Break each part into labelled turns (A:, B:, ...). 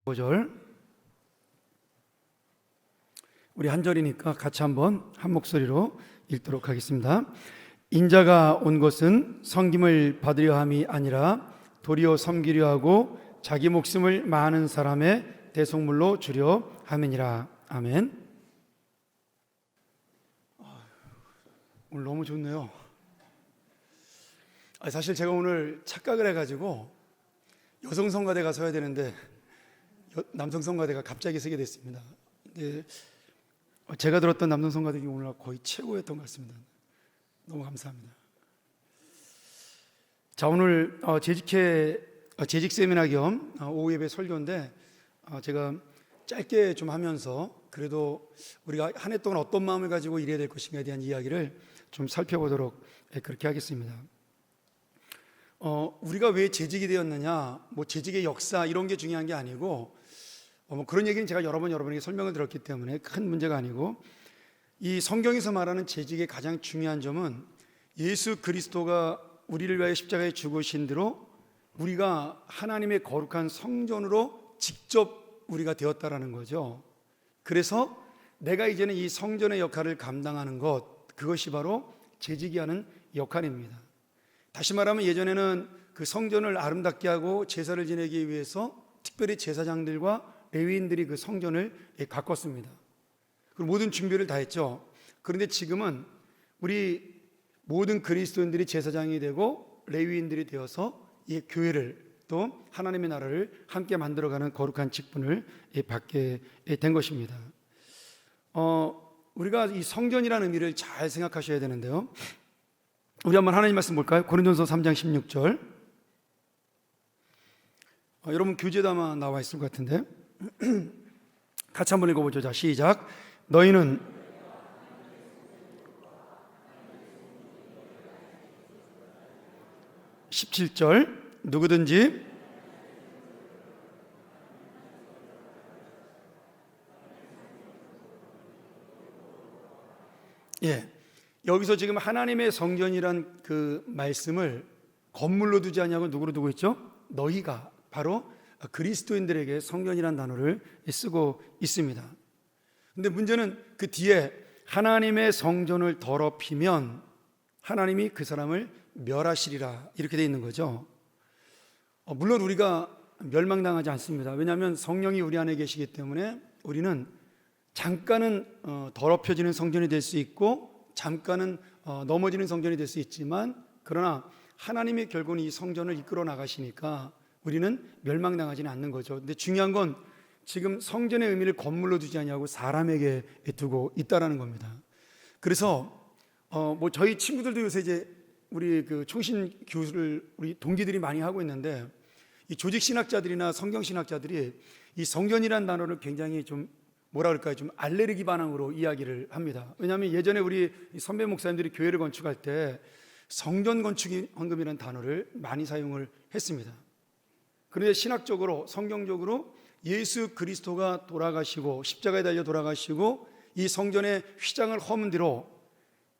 A: 5절 우리 한 절이니까 같이 한번 한 목소리로 읽도록 하겠습니다. 인자가 온 것은 섬김을 받으려 함이 아니라 도리어 섬기려 하고 자기 목숨을 많은 사람의 대속물로 주려 함이니라. 아멘. 오늘 너무 좋네요. 사실 제가 오늘 착각을 해가지고 여성 성가대가 서야 되는데 남성 성가대가 갑자기 서게 됐습니다. 제가 들었던 남성 성가대 중에 오늘 거의 최고였던 것 같습니다. 너무 감사합니다. 자, 오늘 재직 세미나 겸 오후 예배 설교인데 제가 짧게 좀 하면서 그래도 우리가 한 해 동안 어떤 마음을 가지고 일해야 될 것인가에 대한 이야기를 좀 살펴보도록 그렇게 하겠습니다. 우리가 왜 재직이 되었느냐, 뭐 재직의 역사 이런 게 중요한 게 아니고 그런 얘기는 제가 여러 번 여러분에게 설명을 들었기 때문에 큰 문제가 아니고, 이 성경에서 말하는 재직의 가장 중요한 점은 예수 그리스도가 우리를 위하여 십자가에 죽으신 대로 우리가 하나님의 거룩한 성전으로 직접 우리가 되었다라는 거죠. 그래서 내가 이제는 이 성전의 역할을 감당하는 것, 그것이 바로 재직이 하는 역할입니다. 다시 말하면 예전에는 그 성전을 아름답게 하고 제사를 지내기 위해서 특별히 제사장들과 레위인들이 그 성전을 가꿨습니다. 그리고 모든 준비를 다 했죠. 그런데 지금은 우리 모든 그리스도인들이 제사장이 되고 레위인들이 되어서 이 교회를 또 하나님의 나라를 함께 만들어가는 거룩한 직분을 받게 된 것입니다. 우리가 이 성전이라는 의미를 잘 생각하셔야 되는데요. 우리 한번 하나님 말씀 볼까요? 고린도전서 3장 16절. 여러분 교재도 아마 나와 있을 것 같은데 같이 한번 읽어보죠. 자, 시작. 너희는 (17절) 누구든지 여기서 지금 하나님의 성전이란 그 말씀을 건물로 두지 않냐고 누구로 두고 있죠? 너희가 바로 그리스도인들에게 성전이란 단어를 쓰고 있습니다. 근데 문제는 그 뒤에 하나님의 성전을 더럽히면 하나님이 그 사람을 멸하시리라 이렇게 되어 있는 거죠. 물론 우리가 멸망당하지 않습니다. 왜냐하면 성령이 우리 안에 계시기 때문에 우리는 잠깐은 더럽혀지는 성전이 될 수 있고 잠깐은 넘어지는 성전이 될 수 있지만, 그러나 하나님이 결국은 이 성전을 이끌어 나가시니까 우리는 멸망당하지는 않는 거죠. 근데 중요한 건 지금 성전의 의미를 건물로 두지 않냐고 사람에게 두고 있다라는 겁니다. 그래서 뭐 저희 친구들도 요새 이제 우리 그 총신 교수를 우리 동기들이 많이 하고 있는데, 이 조직 신학자들이나 성경 신학자들이 이 성전이라는 단어를 굉장히 좀 뭐라 그럴까요? 좀 알레르기 반응으로 이야기를 합니다. 왜냐하면 예전에 우리 선배 목사님들이 교회를 건축할 때 성전 건축 헌금이라는 단어를 많이 사용을 했습니다. 그런데 신학적으로 성경적으로 예수 그리스도가 돌아가시고 십자가에 달려 돌아가시고 이 성전의 휘장을 허문 뒤로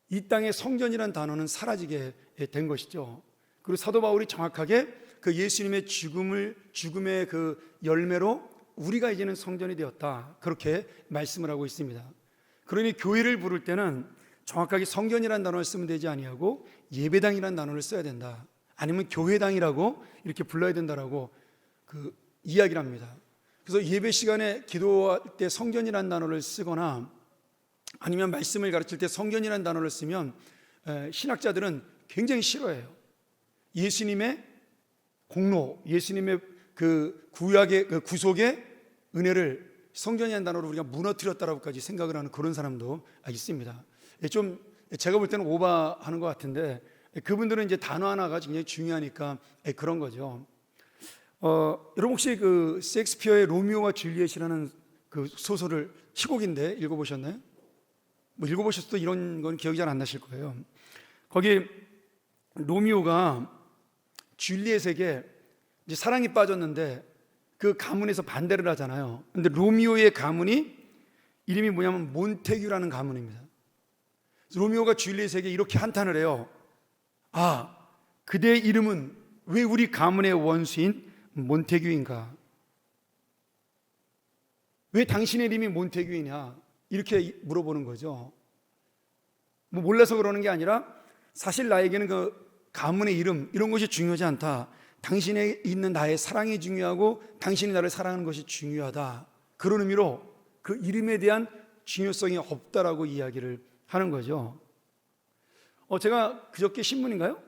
A: 이 땅의 성전이라는 단어는 사라지게 된 것이죠. 그리고 사도 바울이 정확하게 그 예수님의 죽음의 그 열매로 우리가 이제는 성전이 되었다, 그렇게 말씀을 하고 있습니다. 그러니 교회를 부를 때는 정확하게 성전이라는 단어를 쓰면 되지 아니하고 예배당이라는 단어를 써야 된다, 아니면 교회당이라고 이렇게 불러야 된다라고 그 이야기를 합니다. 그래서 예배 시간에 기도할 때 성전이라는 단어를 쓰거나 아니면 말씀을 가르칠 때 성전이라는 단어를 쓰면 신학자들은 굉장히 싫어해요. 예수님의 공로, 예수님의 그 구약의 그 구속의 은혜를 성전이라는 단어로 우리가 무너뜨렸다라고까지 생각을 하는 그런 사람도 있습니다. 좀 제가 볼 때는 오버하는 것 같은데, 그분들은 이제 단어 하나가 굉장히 중요하니까 그런 거죠. 여러분 혹시 그 셰익스피어의 로미오와 줄리엣이라는 그 소설을, 희곡인데 읽어보셨나요? 뭐 읽어보셨어도 이런 건 기억이 잘 안 나실 거예요. 거기 로미오가 줄리엣에게 이제 사랑이 빠졌는데 그 가문에서 반대를 하잖아요. 근데 로미오의 가문이 이름이 뭐냐면 몬테규라는 가문입니다. 로미오가 줄리엣에게 이렇게 한탄을 해요. 그대의 이름은 왜 우리 가문의 원수인 몬테규인가? 왜 당신의 이름이 몬테규이냐 이렇게 물어보는 거죠. 뭐 몰라서 그러는 게 아니라 사실 나에게는 그 가문의 이름 이런 것이 중요하지 않다. 당신에 있는 나의 사랑이 중요하고 당신이 나를 사랑하는 것이 중요하다. 그런 의미로 그 이름에 대한 중요성이 없다라고 이야기를 하는 거죠. 제가 그저께 신문인가요?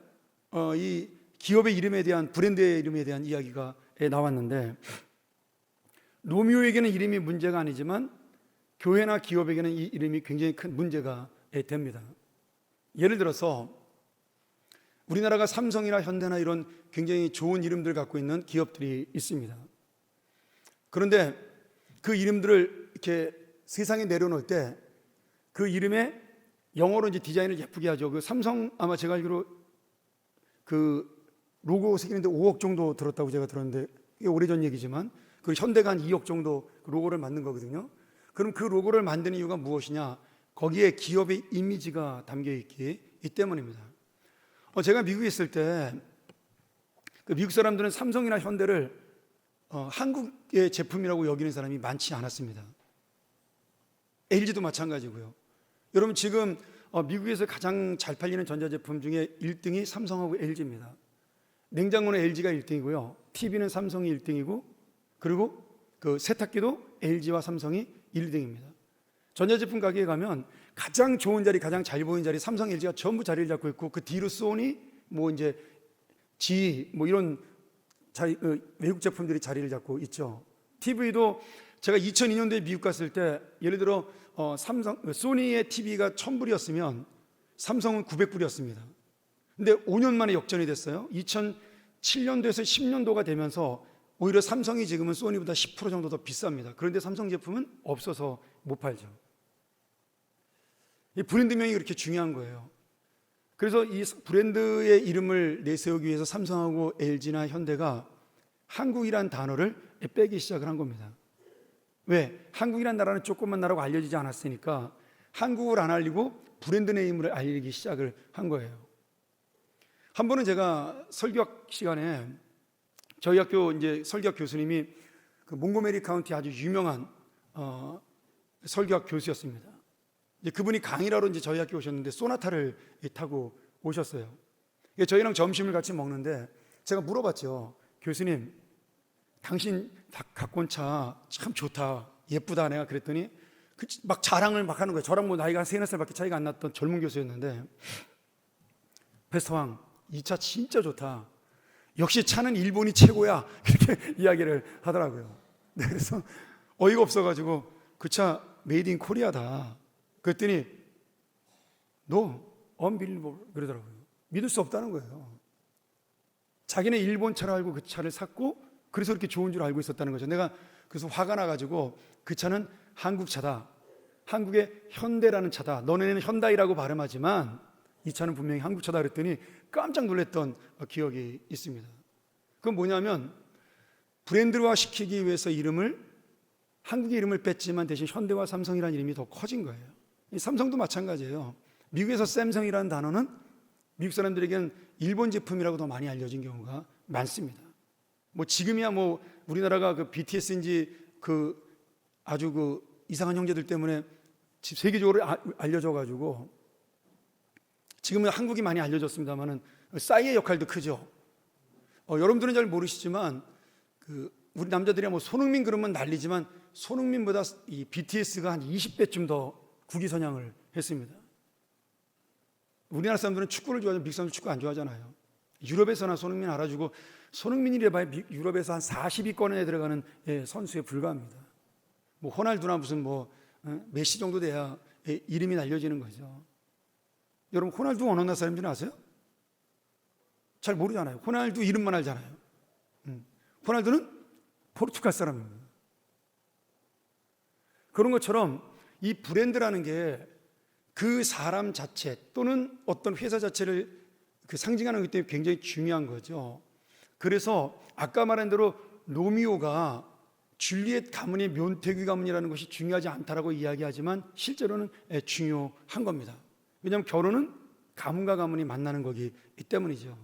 A: 이 기업의 이름에 대한 브랜드의 이름에 대한 이야기가 나왔는데 로미오에게는 이름이 문제가 아니지만 교회나 기업에게는 이 이름이 굉장히 큰 문제가 됩니다. 예를 들어서 우리나라가 삼성이나 현대나 이런 굉장히 좋은 이름들 갖고 있는 기업들이 있습니다. 그런데 그 이름들을 이렇게 세상에 내려놓을 때 그 이름에 영어로 이제 디자인을 예쁘게 하죠. 그 삼성 아마 제가 알기로 그 로고 새기는데 5억 정도 들었다고 제가 들었는데 이게 오래전 얘기지만 그 현대가 한 2억 정도 로고를 만든 거거든요. 그럼 그 로고를 만드는 이유가 무엇이냐? 거기에 기업의 이미지가 담겨 있기 때문입니다. 제가 미국에 있을 때 그 미국 사람들은 삼성이나 현대를 한국의 제품이라고 여기는 사람이 많지 않았습니다. LG도 마찬가지고요. 여러분 지금 미국에서 가장 잘 팔리는 전자제품 중에 1등이 삼성하고 LG입니다. 냉장고는 LG가 1등이고요. TV는 삼성이 1등이고 그리고 그 세탁기도 LG와 삼성이 1등입니다. 전자제품 가게에 가면 가장 좋은 자리, 가장 잘 보이는 자리 삼성, LG가 전부 자리를 잡고 있고 그 뒤로 소니, 뭐 이제 GE 뭐 이런 자리, 외국 제품들이 자리를 잡고 있죠. TV도 제가 2002년도에 미국 갔을 때 예를 들어 소니의 TV가 1000불이었으면 삼성은 900불이었습니다. 근데 5년 만에 역전이 됐어요. 2007년도에서 10년도가 되면서 오히려 삼성이 지금은 소니보다 10% 정도 더 비쌉니다. 그런데 삼성 제품은 없어서 못 팔죠. 이 브랜드명이 그렇게 중요한 거예요. 그래서 이 브랜드의 이름을 내세우기 위해서 삼성하고 LG나 현대가 한국이란 단어를 빼기 시작을 한 겁니다. 왜? 한국이란 나라는 조그만 나라고 알려지지 않았으니까 한국을 안 알리고 브랜드 네임을 알리기 시작을 한 거예요. 한 번은 제가 설교학 시간에 저희 학교 이제 설교학 교수님이 그 몽고메리 카운티 아주 유명한 설교학 교수였습니다. 이제 그분이 강의를 하러 이제 저희 학교 오셨는데 소나타를 타고 오셨어요. 저희랑 점심을 같이 먹는데 제가 물어봤죠. 교수님, 당신 갖고 온 차 참 좋다, 예쁘다. 내가 그랬더니 막 자랑을 막 하는 거예요. 저랑 뭐 나이가 한 3-4살밖에 차이가 안 났던 젊은 교수였는데 패스터 왕, 이 차 진짜 좋다. 역시 차는 일본이 최고야. 그렇게 이야기를 하더라고요. 네, 그래서 어이가 없어가지고 그 차 메이드 인 코리아다. 그랬더니 너 unbelievable 그러더라고요. 믿을 수 없다는 거예요. 자기네 일본 차를 알고 그 차를 샀고 그래서 그렇게 좋은 줄 알고 있었다는 거죠. 내가 그래서 화가 나가지고 그 차는 한국 차다. 한국의 현대라는 차다. 너네는 현다이라고 발음하지만 이 차는 분명히 한국 차다 그랬더니 깜짝 놀랐던 기억이 있습니다. 그건 뭐냐면 브랜드화 시키기 위해서 한국의 이름을 뺐지만 대신 현대와 삼성이라는 이름이 더 커진 거예요. 삼성도 마찬가지예요. 미국에서 샘성이라는 단어는 미국 사람들에게는 일본 제품이라고 더 많이 알려진 경우가 많습니다. 뭐 지금이야 뭐 우리나라가 그 BTS인지 그 아주 그 이상한 형제들 때문에 세계적으로 알려져 가지고 지금은 한국이 많이 알려졌습니다만은 싸이의 역할도 크죠. 여러분들은 잘 모르시지만 그 우리 남자들이 뭐 손흥민 그러면 난리지만 손흥민보다 이 BTS가 한 20배쯤 더 국위선양을 했습니다. 우리나라 사람들은 축구를 좋아하지만 미국 사람들 축구 안 좋아하잖아요. 유럽에서나 손흥민 알아주고 손흥민이래 봐야 유럽에서 한 40위권에 들어가는 선수에 불과합니다. 뭐 호날두나 무슨 뭐 메시 정도 돼야 이름이 날려지는 거죠. 여러분 호날두 어느 나라 사람인지 아세요? 잘 모르잖아요. 호날두 이름만 알잖아요. 호날두는 포르투갈 사람입니다. 그런 것처럼 이 브랜드라는 게 그 사람 자체 또는 어떤 회사 자체를 그 상징하는 것이 때문에 굉장히 중요한 거죠. 그래서 아까 말한 대로 로미오가 줄리엣 가문이 몬테규 가문이라는 것이 중요하지 않다라고 이야기하지만 실제로는 중요한 겁니다. 왜냐하면 결혼은 가문과 가문이 만나는 거기 때문이죠.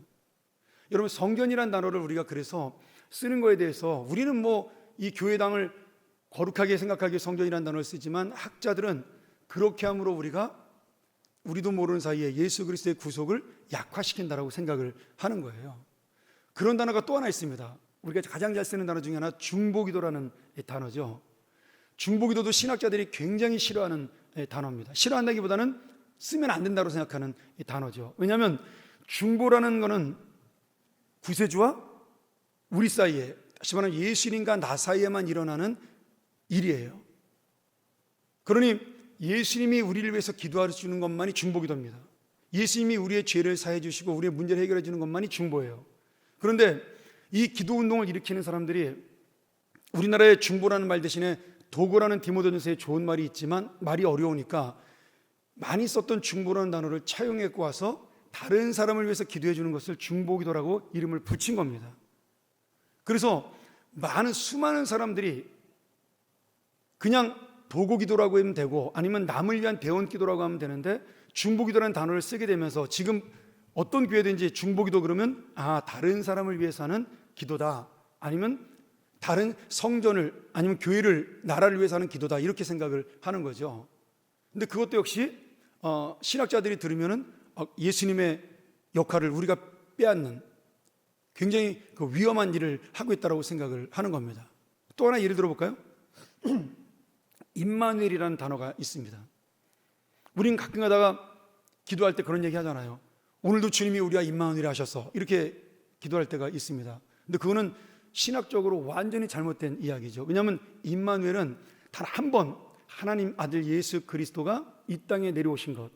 A: 여러분 성전이라는 단어를 우리가 그래서 쓰는 거에 대해서 우리는 뭐 이 교회당을 거룩하게 생각하기에 성전이라는 단어를 쓰지만 학자들은 그렇게 함으로 우리도 모르는 사이에 예수 그리스도의 구속을 약화시킨다라고 생각을 하는 거예요. 그런 단어가 또 하나 있습니다. 우리가 가장 잘 쓰는 단어 중에 하나 중보기도라는 단어죠. 중보기도도 신학자들이 굉장히 싫어하는 단어입니다. 싫어한다기보다는 쓰면 안 된다고 생각하는 단어죠. 왜냐하면 중보라는 것은 구세주와 우리 사이에, 다시 말하면 예수님과 나 사이에만 일어나는 일이에요. 그러니 예수님이 우리를 위해서 기도해 주는 것만이 중보기도입니다. 예수님이 우리의 죄를 사해 주시고 우리의 문제를 해결해 주는 것만이 중보예요. 그런데 이 기도 운동을 일으키는 사람들이 우리나라의 중보라는 말 대신에 도고라는 디모데전서에 좋은 말이 있지만 말이 어려우니까 많이 썼던 중보라는 단어를 차용해서 와서 다른 사람을 위해서 기도해 주는 것을 중보기도라고 이름을 붙인 겁니다. 그래서 수많은 사람들이 그냥 도고기도라고 하면 되고 아니면 남을 위한 대원기도라고 하면 되는데 중보기도라는 단어를 쓰게 되면서 지금 어떤 교회든지 중보기도 그러면 다른 사람을 위해서 하는 기도다, 아니면 다른 성전을 아니면 교회를, 나라를 위해서 하는 기도다, 이렇게 생각을 하는 거죠. 근데 그것도 역시 신학자들이 들으면은 예수님의 역할을 우리가 빼앗는 굉장히 위험한 일을 하고 있다고 생각을 하는 겁니다. 또 하나 예를 들어볼까요? 임마누엘이라는 단어가 있습니다. 우리는 가끔 가다가 기도할 때 그런 얘기 하잖아요. 오늘도 주님이 우리와 임마누엘 하셨어, 이렇게 기도할 때가 있습니다. 근데 그거는 신학적으로 완전히 잘못된 이야기죠. 왜냐하면 임마누엘은 단 한 번 하나님 아들 예수 그리스도가 이 땅에 내려오신 것,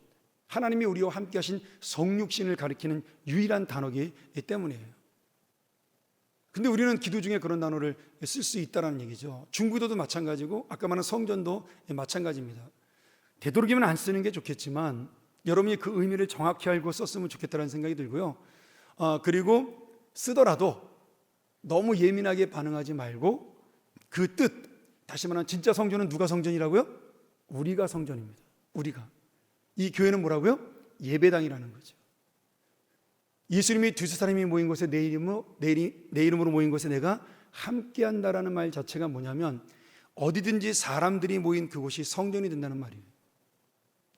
A: 하나님이 우리와 함께 하신 성육신을 가리키는 유일한 단어이기 때문이에요. 근데 우리는 기도 중에 그런 단어를 쓸 수 있다는 얘기죠. 중보기도도 마찬가지고 아까 말한 성전도 마찬가지입니다. 되도록이면 안 쓰는 게 좋겠지만 여러분이 그 의미를 정확히 알고 썼으면 좋겠다는 생각이 들고요. 그리고 쓰더라도 너무 예민하게 반응하지 말고 그 뜻, 다시 말하면 진짜 성전은 누가 성전이라고요? 우리가 성전입니다. 우리가. 이 교회는 뭐라고요? 예배당이라는 거죠. 예수님이 두세 사람이 모인 곳에 내 이름으로 모인 곳에 내가 함께한다라는 말 자체가 뭐냐면 어디든지 사람들이 모인 그곳이 성전이 된다는 말이에요.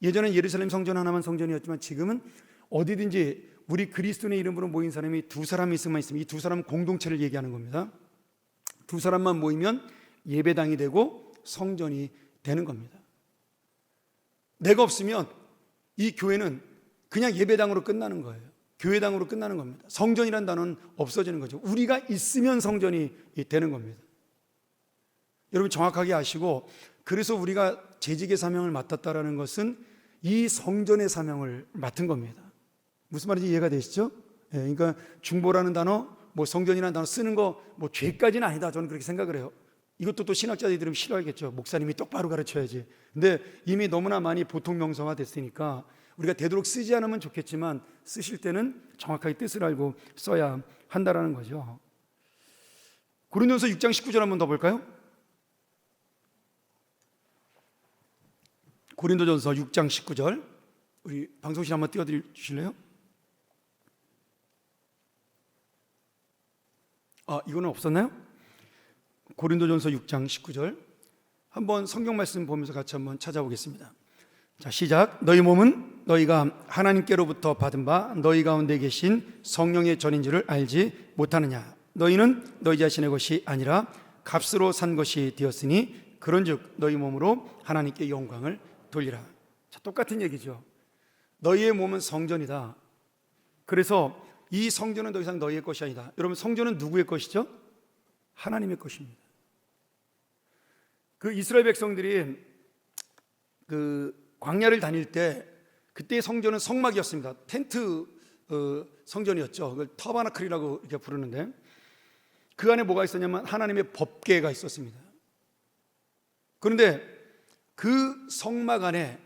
A: 예전엔 예루살렘 성전 하나만 성전이었지만 지금은 어디든지 우리 그리스도의 이름으로 모인 사람이 두 사람이 있으면 이 두 사람 공동체를 얘기하는 겁니다. 두 사람만 모이면 예배당이 되고 성전이 되는 겁니다. 내가 없으면 이 교회는 그냥 예배당으로 끝나는 거예요. 교회당으로 끝나는 겁니다. 성전이라는 단어는 없어지는 거죠. 우리가 있으면 성전이 되는 겁니다. 여러분 정확하게 아시고, 그래서 우리가 재직의 사명을 맡았다라는 것은 이 성전의 사명을 맡은 겁니다. 무슨 말인지 이해가 되시죠? 그러니까 중보라는 단어, 성전이라는 단어 쓰는 거 죄까지는 아니다, 저는 그렇게 생각을 해요. 이것도 또 신학자들이 들으면 싫어하겠죠. 목사님이 똑바로 가르쳐야지. 근데 이미 너무나 많이 보통 명사화 됐으니까 우리가 되도록 쓰지 않으면 좋겠지만 쓰실 때는 정확하게 뜻을 알고 써야 한다라는 거죠. 고린도전서 6장 19절 한번 더 볼까요? 고린도전서 6장 19절 우리 방송실 한번 띄워주실래요? 이거는 없었나요? 고린도전서 6장 19절 한번 성경 말씀 보면서 같이 한번 찾아보겠습니다. 자, 시작. 너희 몸은 너희가 하나님께로부터 받은 바 너희 가운데 계신 성령의 전인 줄을 알지 못하느냐. 너희는 너희 자신의 것이 아니라 값으로 산 것이 되었으니 그런즉 너희 몸으로 하나님께 영광을 돌리라. 자, 똑같은 얘기죠. 너희의 몸은 성전이다. 그래서 이 성전은 더 이상 너희의 것이 아니다. 여러분, 성전은 누구의 것이죠? 하나님의 것입니다. 그 이스라엘 백성들이 광야를 다닐 때 그때의 성전은 성막이었습니다. 텐트 성전이었죠. 그걸 터바나클이라고 이렇게 부르는데 그 안에 뭐가 있었냐면 하나님의 법궤가 있었습니다. 그런데 그 성막 안에,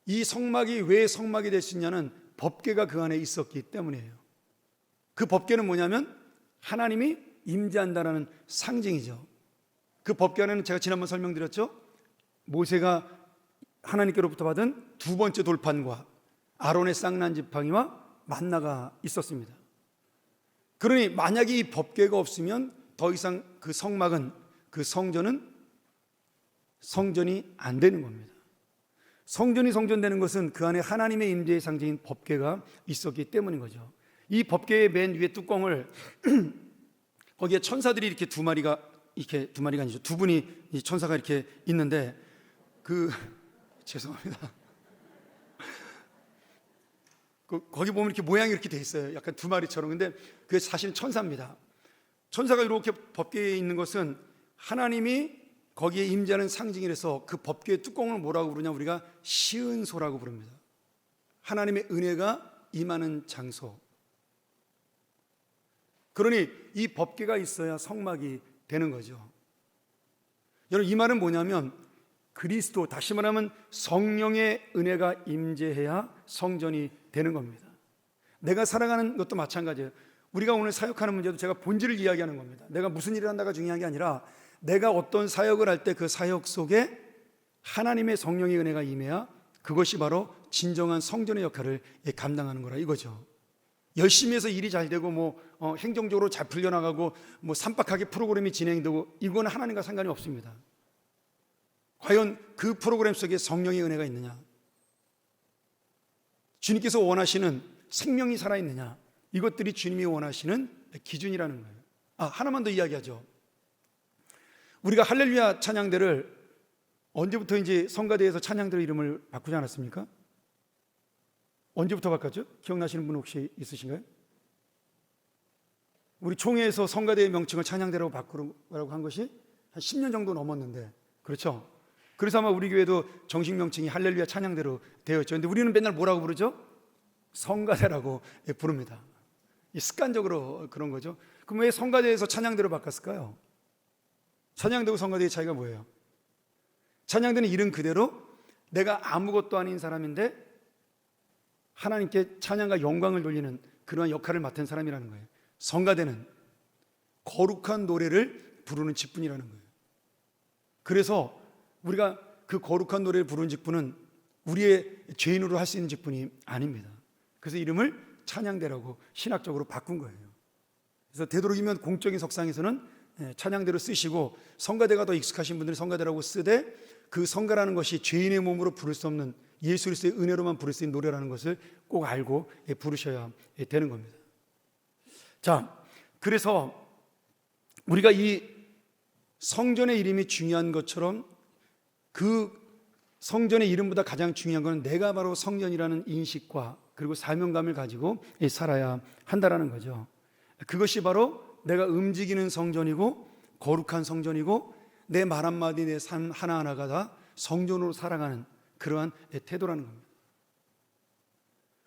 A: 이 성막이 왜 성막이 될 수 있냐는 법궤가 그 안에 있었기 때문이에요. 그 법궤는 뭐냐면 하나님이 임재한다는 상징이죠. 그 법궤 안에는 제가 지난번 설명드렸죠. 모세가 하나님께로부터 받은 두 번째 돌판과 아론의 쌍난 지팡이와 만나가 있었습니다. 그러니 만약에 이 법궤가 없으면 더 이상 그 성막은, 그 성전은 성전이 안 되는 겁니다. 성전이 성전되는 것은 그 안에 하나님의 임재의 상징인 법궤가 있었기 때문인 거죠. 이 법궤의 맨 위에 뚜껑을 거기에 천사들이 이렇게 두 마리가 아니죠. 두 분이 이 천사가 이렇게 있는데 죄송합니다. 거기 보면 이렇게 모양이 이렇게 돼 있어요. 약간 두 마리처럼. 근데 그게 사실은 천사입니다. 천사가 이렇게 법궤에 있는 것은 하나님이 거기에 임재하는 상징이라서 그 법궤의 뚜껑을 뭐라고 부르냐, 우리가 시은소라고 부릅니다. 하나님의 은혜가 임하는 장소. 그러니 이 법궤가 있어야 성막이 되는 거죠. 여러분, 이 말은 뭐냐면 그리스도, 다시 말하면 성령의 은혜가 임재해야 성전이 되는 겁니다. 내가 살아가는 것도 마찬가지예요. 우리가 오늘 사역하는 문제도 제가 본질을 이야기하는 겁니다. 내가 무슨 일을 한다가 중요한 게 아니라 내가 어떤 사역을 할 때 그 사역 속에 하나님의 성령의 은혜가 임해야 그것이 바로 진정한 성전의 역할을 감당하는 거라 이거죠. 열심히 해서 일이 잘 되고 행정적으로 잘 풀려나가고 산박하게 프로그램이 진행되고 이건 하나님과 상관이 없습니다. 과연 그 프로그램 속에 성령의 은혜가 있느냐, 주님께서 원하시는 생명이 살아있느냐, 이것들이 주님이 원하시는 기준이라는 거예요. 하나만 더 이야기하죠. 우리가 할렐루야 찬양대를 언제부터 이제 성가대에서 찬양대로 이름을 바꾸지 않았습니까? 언제부터 바꿨죠? 기억나시는 분 혹시 있으신가요? 우리 총회에서 성가대의 명칭을 찬양대라고 바꾸라고 한 것이 한 10년 정도 넘었는데, 그렇죠? 그래서 아마 우리 교회도 정식 명칭이 할렐루야 찬양대로 되었죠. 근데 우리는 맨날 뭐라고 부르죠? 성가대라고 부릅니다. 습관적으로 그런 거죠. 그럼 왜 성가대에서 찬양대로 바꿨을까요? 찬양대와 성가대의 차이가 뭐예요? 찬양대는 이름 그대로 내가 아무것도 아닌 사람인데 하나님께 찬양과 영광을 돌리는 그러한 역할을 맡은 사람이라는 거예요. 성가대는 거룩한 노래를 부르는 직분이라는 거예요. 그래서 우리가 그 거룩한 노래를 부르는 직분은 우리의 죄인으로 할 수 있는 직분이 아닙니다. 그래서 이름을 찬양대라고 신학적으로 바꾼 거예요. 그래서 되도록이면 공적인 석상에서는 찬양대로 쓰시고, 성가대가 더 익숙하신 분들은 성가대라고 쓰되, 그 성가라는 것이 죄인의 몸으로 부를 수 없는 예수 그리스도의 은혜로만 부를 수 있는 노래라는 것을 꼭 알고 부르셔야 되는 겁니다. 자, 그래서 우리가 이 성전의 이름이 중요한 것처럼 그 성전의 이름보다 가장 중요한 것은 내가 바로 성전이라는 인식과 그리고 사명감을 가지고 살아야 한다라는 거죠. 그것이 바로 내가 움직이는 성전이고 거룩한 성전이고 내 말 한마디 내 삶 하나하나가 다 성전으로 살아가는 그러한 태도라는 겁니다.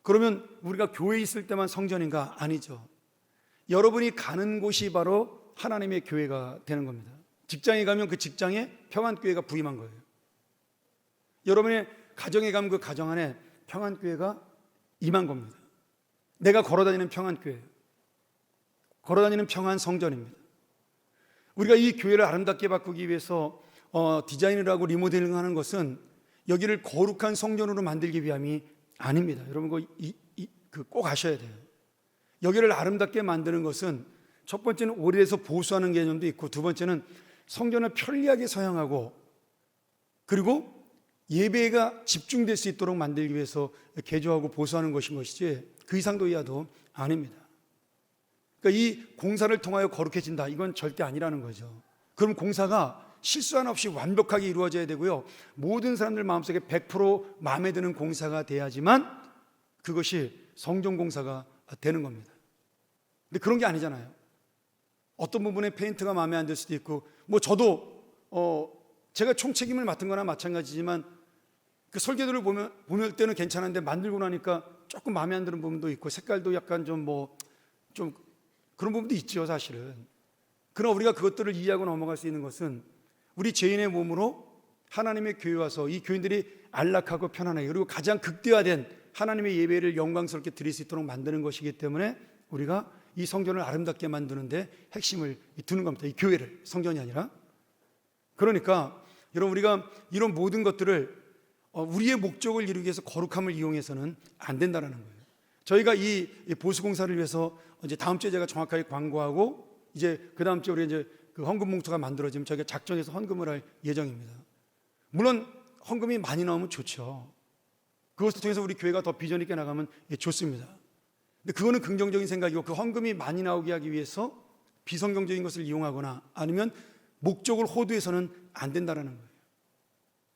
A: 그러면 우리가 교회에 있을 때만 성전인가? 아니죠. 여러분이 가는 곳이 바로 하나님의 교회가 되는 겁니다. 직장에 가면 그 직장에 평안교회가 부임한 거예요. 여러분의 가정에 가면 그 가정 안에 평안교회가 임한 겁니다. 내가 걸어다니는 평안교회, 걸어다니는 평안성전입니다. 우리가 이 교회를 아름답게 바꾸기 위해서 디자인을 하고 리모델링 하는 것은 여기를 거룩한 성전으로 만들기 위함이 아닙니다. 여러분 꼭 아셔야 돼요. 여기를 아름답게 만드는 것은 첫 번째는 오래돼서 보수하는 개념도 있고, 두 번째는 성전을 편리하게 사용하고 그리고 예배가 집중될 수 있도록 만들기 위해서 개조하고 보수하는 것인 것이지 그 이상도 이하도 아닙니다. 그러니까 이 공사를 통하여 거룩해진다, 이건 절대 아니라는 거죠. 그럼 공사가 실수 하나 없이 완벽하게 이루어져야 되고요, 모든 사람들 마음속에 100% 마음에 드는 공사가 돼야지만 그것이 성전공사가 되는 겁니다. 근데 그런 게 아니잖아요. 어떤 부분에 페인트가 마음에 안 들 수도 있고, 저도 제가 총책임을 맡은 거나 마찬가지지만 그 설계도를 보면 때는 괜찮은데 만들고 나니까 조금 마음에 안 드는 부분도 있고, 색깔도 약간 좀 그런 부분도 있죠, 사실은. 그러나 우리가 그것들을 이해하고 넘어갈 수 있는 것은 우리 죄인의 몸으로 하나님의 교회에 와서 이 교인들이 안락하고 편안하게, 그리고 가장 극대화된 하나님의 예배를 영광스럽게 드릴 수 있도록 만드는 것이기 때문에 우리가 이 성전을 아름답게 만드는데 핵심을 두는 겁니다. 이 교회를, 성전이 아니라. 그러니까 여러분, 우리가 이런 모든 것들을 우리의 목적을 이루기 위해서 거룩함을 이용해서는 안 된다는 거예요. 저희가 이 보수공사를 위해서 이제 다음 주에 제가 정확하게 광고하고, 이제 그 다음 주에 우리 이제 그 헌금 봉투가 만들어지면 저희가 작정해서 헌금을 할 예정입니다. 물론 헌금이 많이 나오면 좋죠. 그것을 통해서 우리 교회가 더 비전 있게 나가면 좋습니다. 근데 그거는 긍정적인 생각이고, 그 헌금이 많이 나오게 하기 위해서 비성경적인 것을 이용하거나 아니면 목적을 호도해서는 안 된다는 거예요.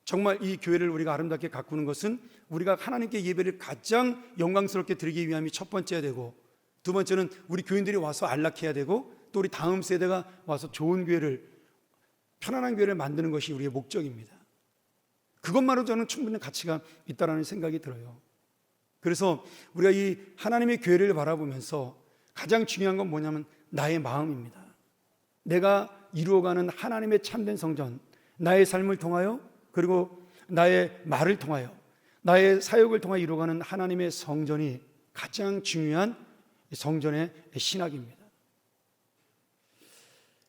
A: 정말 이 교회를 우리가 아름답게 가꾸는 것은 우리가 하나님께 예배를 가장 영광스럽게 드리기 위함이 첫 번째야 되고, 두 번째는 우리 교인들이 와서 안락해야 되고, 또 우리 다음 세대가 와서 좋은 교회를, 편안한 교회를 만드는 것이 우리의 목적입니다. 그것만으로 저는 충분히 가치가 있다는 생각이 들어요. 그래서 우리가 이 하나님의 교회를 바라보면서 가장 중요한 건 뭐냐면 나의 마음입니다. 내가 이루어가는 하나님의 참된 성전, 나의 삶을 통하여, 그리고 나의 말을 통하여, 나의 사역을 통하여 이루어가는 하나님의 성전이 가장 중요한 성전의 신학입니다.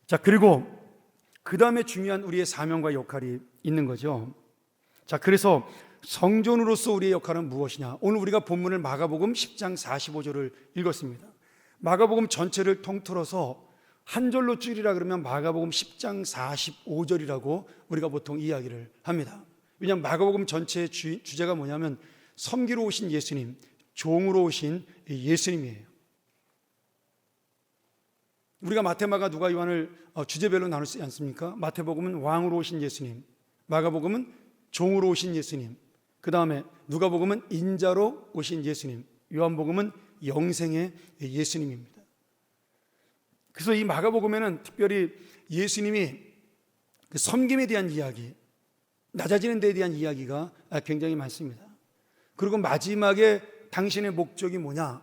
A: 자, 그리고 그 다음에 중요한 우리의 사명과 역할이 있는 거죠. 자, 그래서 성전으로서 우리의 역할은 무엇이냐? 오늘 우리가 본문을 마가복음 10장 45절을 읽었습니다. 마가복음 전체를 통틀어서 한 절로 줄이라 그러면 마가복음 10장 45절이라고 우리가 보통 이야기를 합니다. 왜냐하면 마가복음 전체의 주제가 뭐냐면 섬기러 오신 예수님, 종으로 오신 예수님이에요. 우리가 마태, 마가, 누가, 요한을 주제별로 나누지 않습니까? 마태복음은 왕으로 오신 예수님, 마가복음은 종으로 오신 예수님, 그 다음에 누가복음은 인자로 오신 예수님, 요한복음은 영생의 예수님입니다. 그래서 이 마가복음에는 특별히 예수님이 그 섬김에 대한 이야기, 낮아지는 데에 대한 이야기가 굉장히 많습니다. 그리고 마지막에 당신의 목적이 뭐냐?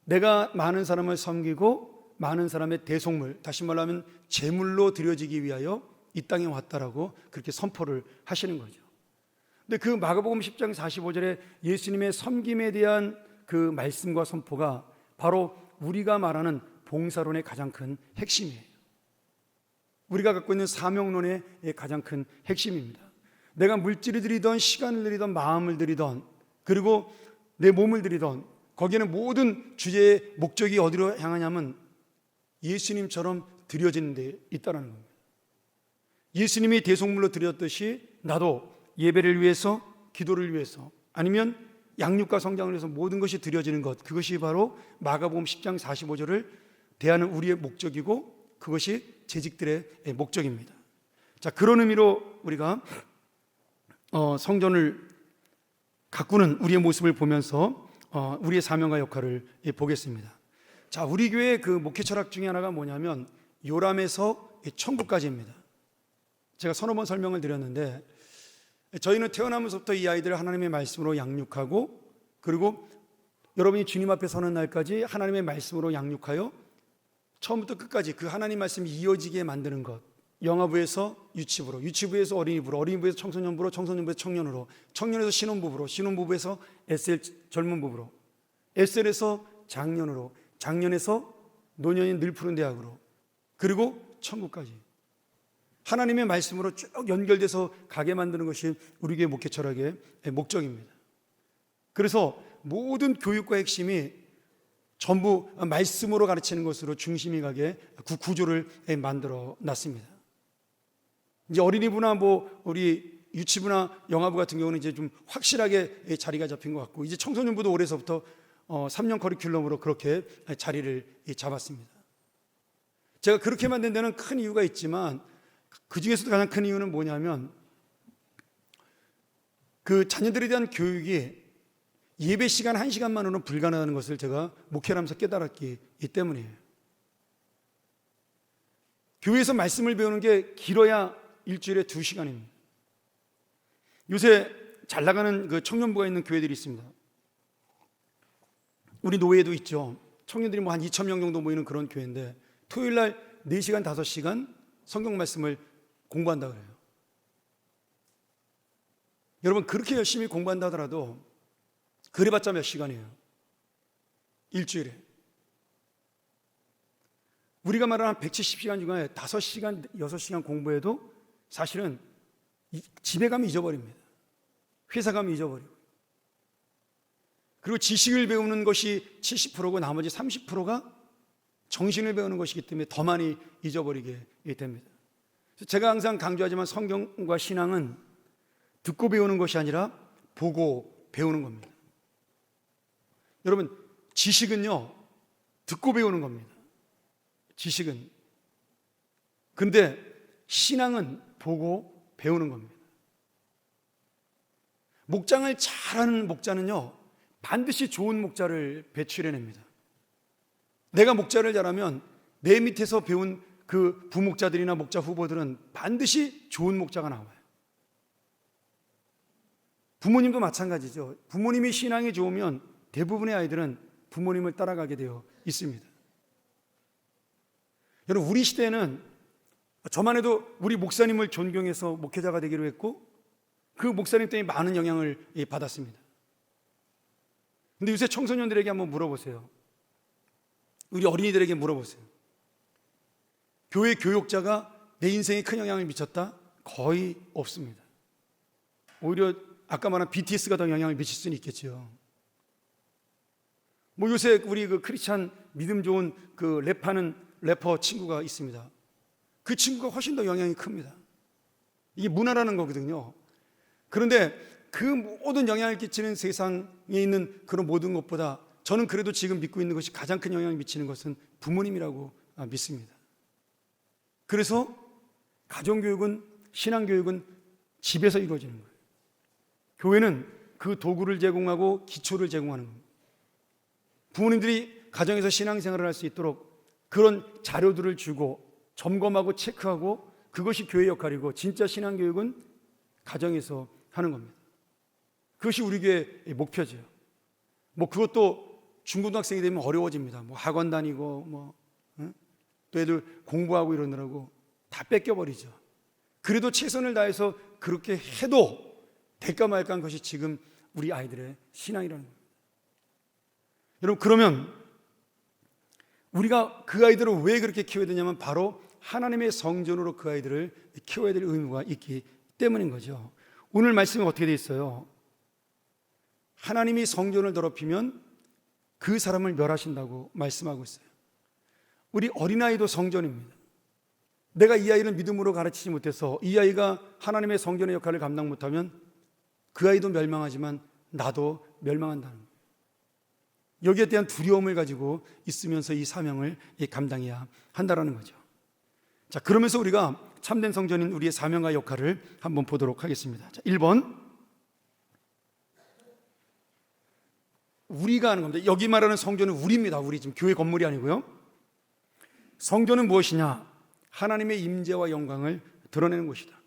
A: 내가 많은 사람을 섬기고 많은 사람의 대속물, 다시 말하면 제물로 드려지기 위하여 이 땅에 왔다라고 그렇게 선포를 하시는 거죠. 근데 그 마가복음 10장 45절에 예수님의 섬김에 대한 그 말씀과 선포가 바로 우리가 말하는 봉사론의 가장 큰 핵심이에요. 우리가 갖고 있는 사명론의 가장 큰 핵심입니다. 내가 물질을 드리던, 시간을 드리던, 마음을 드리던, 그리고 내 몸을 드리던, 거기에는 모든 주제의 목적이 어디로 향하냐면 예수님처럼 드려지는 데 있다는 겁니다. 예수님이 대속물로 드렸듯이 나도 예배를 위해서, 기도를 위해서, 아니면 양육과 성장을 위해서 모든 것이 드려지는 것, 그것이 바로 마가복음 10장 45절을 대하는 우리의 목적이고, 그것이 재직들의 목적입니다. 자, 그런 의미로 우리가 성전을 가꾸는 우리의 모습을 보면서 우리의 사명과 역할을 보겠습니다. 자, 우리 교회의 그 목회 철학 중에 하나가 뭐냐면 요람에서 천국까지입니다. 제가 서너 번 설명을 드렸는데, 저희는 태어나면서부터 이 아이들을 하나님의 말씀으로 양육하고, 그리고 여러분이 주님 앞에 서는 날까지 하나님의 말씀으로 양육하여 처음부터 끝까지 그 하나님 말씀이 이어지게 만드는 것, 영아부에서 유치부로, 유치부에서 어린이부로, 어린이부에서 청소년부로, 청소년부에서 청년으로, 청년에서 신혼부부로, 신혼부부에서 SL 젊은 부부로, SL에서 장년으로, 장년에서 노년인 늘 푸른 대학으로, 그리고 천국까지 하나님의 말씀으로 쭉 연결돼서 가게 만드는 것이 우리 교회 목회 철학의 목적입니다. 그래서 모든 교육과 핵심이 전부 말씀으로 가르치는 것으로 중심이 가게 그 구조를 만들어 놨습니다. 이제 어린이부나 우리 유치부나 영아부 같은 경우는 이제 좀 확실하게 자리가 잡힌 것 같고, 이제 청소년부도 올해서부터 3년 커리큘럼으로 그렇게 자리를 잡았습니다. 제가 그렇게 만든 데는 큰 이유가 있지만, 그 중에서도 가장 큰 이유는 뭐냐면 그 자녀들에 대한 교육이 예배 시간 1시간만으로는 불가능한 것을 제가 목회를 하면서 깨달았기 때문이에요. 교회에서 말씀을 배우는 게 길어야 일주일에 2시간입니다. 요새 잘 나가는 그 청년부가 있는 교회들이 있습니다. 우리 노예도 있죠. 청년들이 한 2,000명 정도 모이는 그런 교회인데, 토요일 날 4시간, 5시간 성경 말씀을 공부한다 그래요. 여러분, 그렇게 열심히 공부한다 하더라도 그래봤자 몇 시간이에요? 일주일에. 우리가 말하는 170시간 중에 5시간, 6시간 공부해도 사실은 집에 가면 잊어버립니다. 회사 가면 잊어버리고. 그리고 지식을 배우는 것이 70%고 나머지 30%가 정신을 배우는 것이기 때문에 더 많이 잊어버리게 됩니다. 제가 항상 강조하지만 성경과 신앙은 듣고 배우는 것이 아니라 보고 배우는 겁니다. 여러분, 지식은요, 듣고 배우는 겁니다. 지식은. 근데 신앙은 보고 배우는 겁니다. 목장을 잘하는 목자는요, 반드시 좋은 목자를 배출해냅니다. 내가 목자를 잘하면 내 밑에서 배운 그 부목자들이나 목자 후보들은 반드시 좋은 목자가 나와요. 부모님도 마찬가지죠. 부모님이 신앙이 좋으면 대부분의 아이들은 부모님을 따라가게 되어 있습니다. 여러분, 우리 시대에는 저만 해도 우리 목사님을 존경해서 목회자가 되기로 했고 그 목사님 때문에 많은 영향을 받았습니다. 근데 요새 청소년들에게 한번 물어보세요. 우리 어린이들에게 물어보세요. 교회 교육자가 내 인생에 큰 영향을 미쳤다? 거의 없습니다. 오히려 아까 말한 BTS가 더 영향을 미칠 수는 있겠죠. 뭐 요새 우리 그 크리스찬 믿음 좋은 그 랩하는 래퍼 친구가 있습니다. 그 친구가 훨씬 더 영향이 큽니다. 이게 문화라는 거거든요. 그런데 그 모든 영향을 끼치는 세상에 있는 그런 모든 것보다 저는 그래도 지금 믿고 있는 것이 가장 큰 영향을 미치는 것은 부모님이라고 믿습니다. 그래서 가정교육은, 신앙교육은 집에서 이루어지는 거예요. 교회는 그 도구를 제공하고 기초를 제공하는 겁니다. 부모님들이 가정에서 신앙생활을 할 수 있도록 그런 자료들을 주고 점검하고 체크하고 그것이 교회 역할이고, 진짜 신앙교육은 가정에서 하는 겁니다. 그것이 우리 교회의 목표죠. 뭐 그것도 중고등학생이 되면 어려워집니다. 뭐 학원 다니고 또 애들 공부하고 이러느라고 다 뺏겨버리죠. 그래도 최선을 다해서 그렇게 해도 될까 말까 한 것이 지금 우리 아이들의 신앙이라는 겁니다. 여러분, 그러면 우리가 그 아이들을 왜 그렇게 키워야 되냐면 바로 하나님의 성전으로 그 아이들을 키워야 될 의무가 있기 때문인 거죠. 오늘 말씀이 어떻게 되어 있어요? 하나님이 성전을 더럽히면 그 사람을 멸하신다고 말씀하고 있어요. 우리 어린아이도 성전입니다. 내가 이 아이를 믿음으로 가르치지 못해서 이 아이가 하나님의 성전의 역할을 감당 못하면 그 아이도 멸망하지만 나도 멸망한다는 거예요. 여기에 대한 두려움을 가지고 있으면서 이 사명을 감당해야 한다는 거죠. 자, 그러면서 우리가 참된 성전인 우리의 사명과 역할을 한번 보도록 하겠습니다. 자, 1번, 우리가 하는 겁니다. 여기 말하는 성전은 우리입니다. 우리 지금 교회 건물이 아니고요. 성전은 무엇이냐? 하나님의 임재와 영광을 드러내는 곳이다.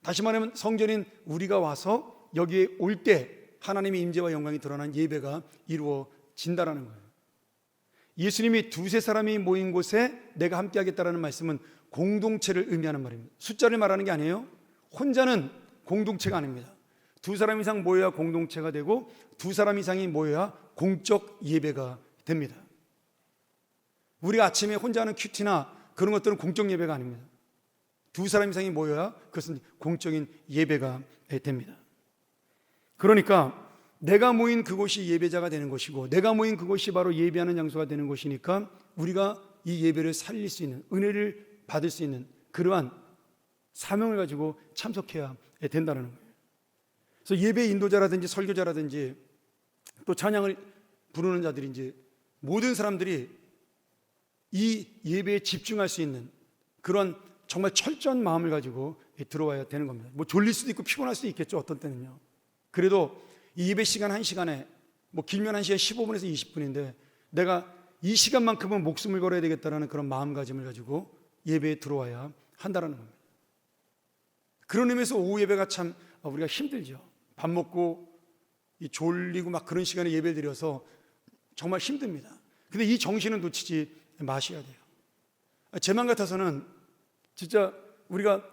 A: 다시 말하면 성전인 우리가 와서 여기에 올 때 하나님의 임재와 영광이 드러난 예배가 이루어진다라는 거예요. 예수님이 두세 사람이 모인 곳에 내가 함께 하겠다라는 말씀은 공동체를 의미하는 말입니다. 숫자를 말하는 게 아니에요. 혼자는 공동체가 아닙니다. 두 사람 이상 모여야 공동체가 되고 두 사람 이상이 모여야 공적 예배가 됩니다. 우리가 아침에 혼자 하는 큐티나 그런 것들은 공적 예배가 아닙니다. 두 사람 이상이 모여야 그것은 공적인 예배가 됩니다. 그러니까 내가 모인 그곳이 예배자가 되는 것이고 내가 모인 그곳이 바로 예배하는 장소가 되는 것이니까 우리가 이 예배를 살릴 수 있는, 은혜를 받을 수 있는 그러한 사명을 가지고 참석해야 된다는 거예요. 그래서 예배 인도자라든지 설교자라든지 또 찬양을 부르는 자들인지 모든 사람들이 이 예배에 집중할 수 있는 그런 정말 철저한 마음을 가지고 들어와야 되는 겁니다. 뭐 졸릴 수도 있고 피곤할 수도 있겠죠, 어떤 때는요. 그래도 이 예배 시간 1시간에 뭐 길면 1시간 15분에서 20분인데 내가 이 시간만큼은 목숨을 걸어야 되겠다라는 그런 마음가짐을 가지고 예배에 들어와야 한다는 겁니다. 그런 의미에서 오후 예배가 참 우리가 힘들죠. 밥 먹고 졸리고 막 그런 시간에 예배를 드려서 정말 힘듭니다. 근데 이 정신은 놓치지 마셔야 돼요. 제 맘 같아서는 진짜 우리가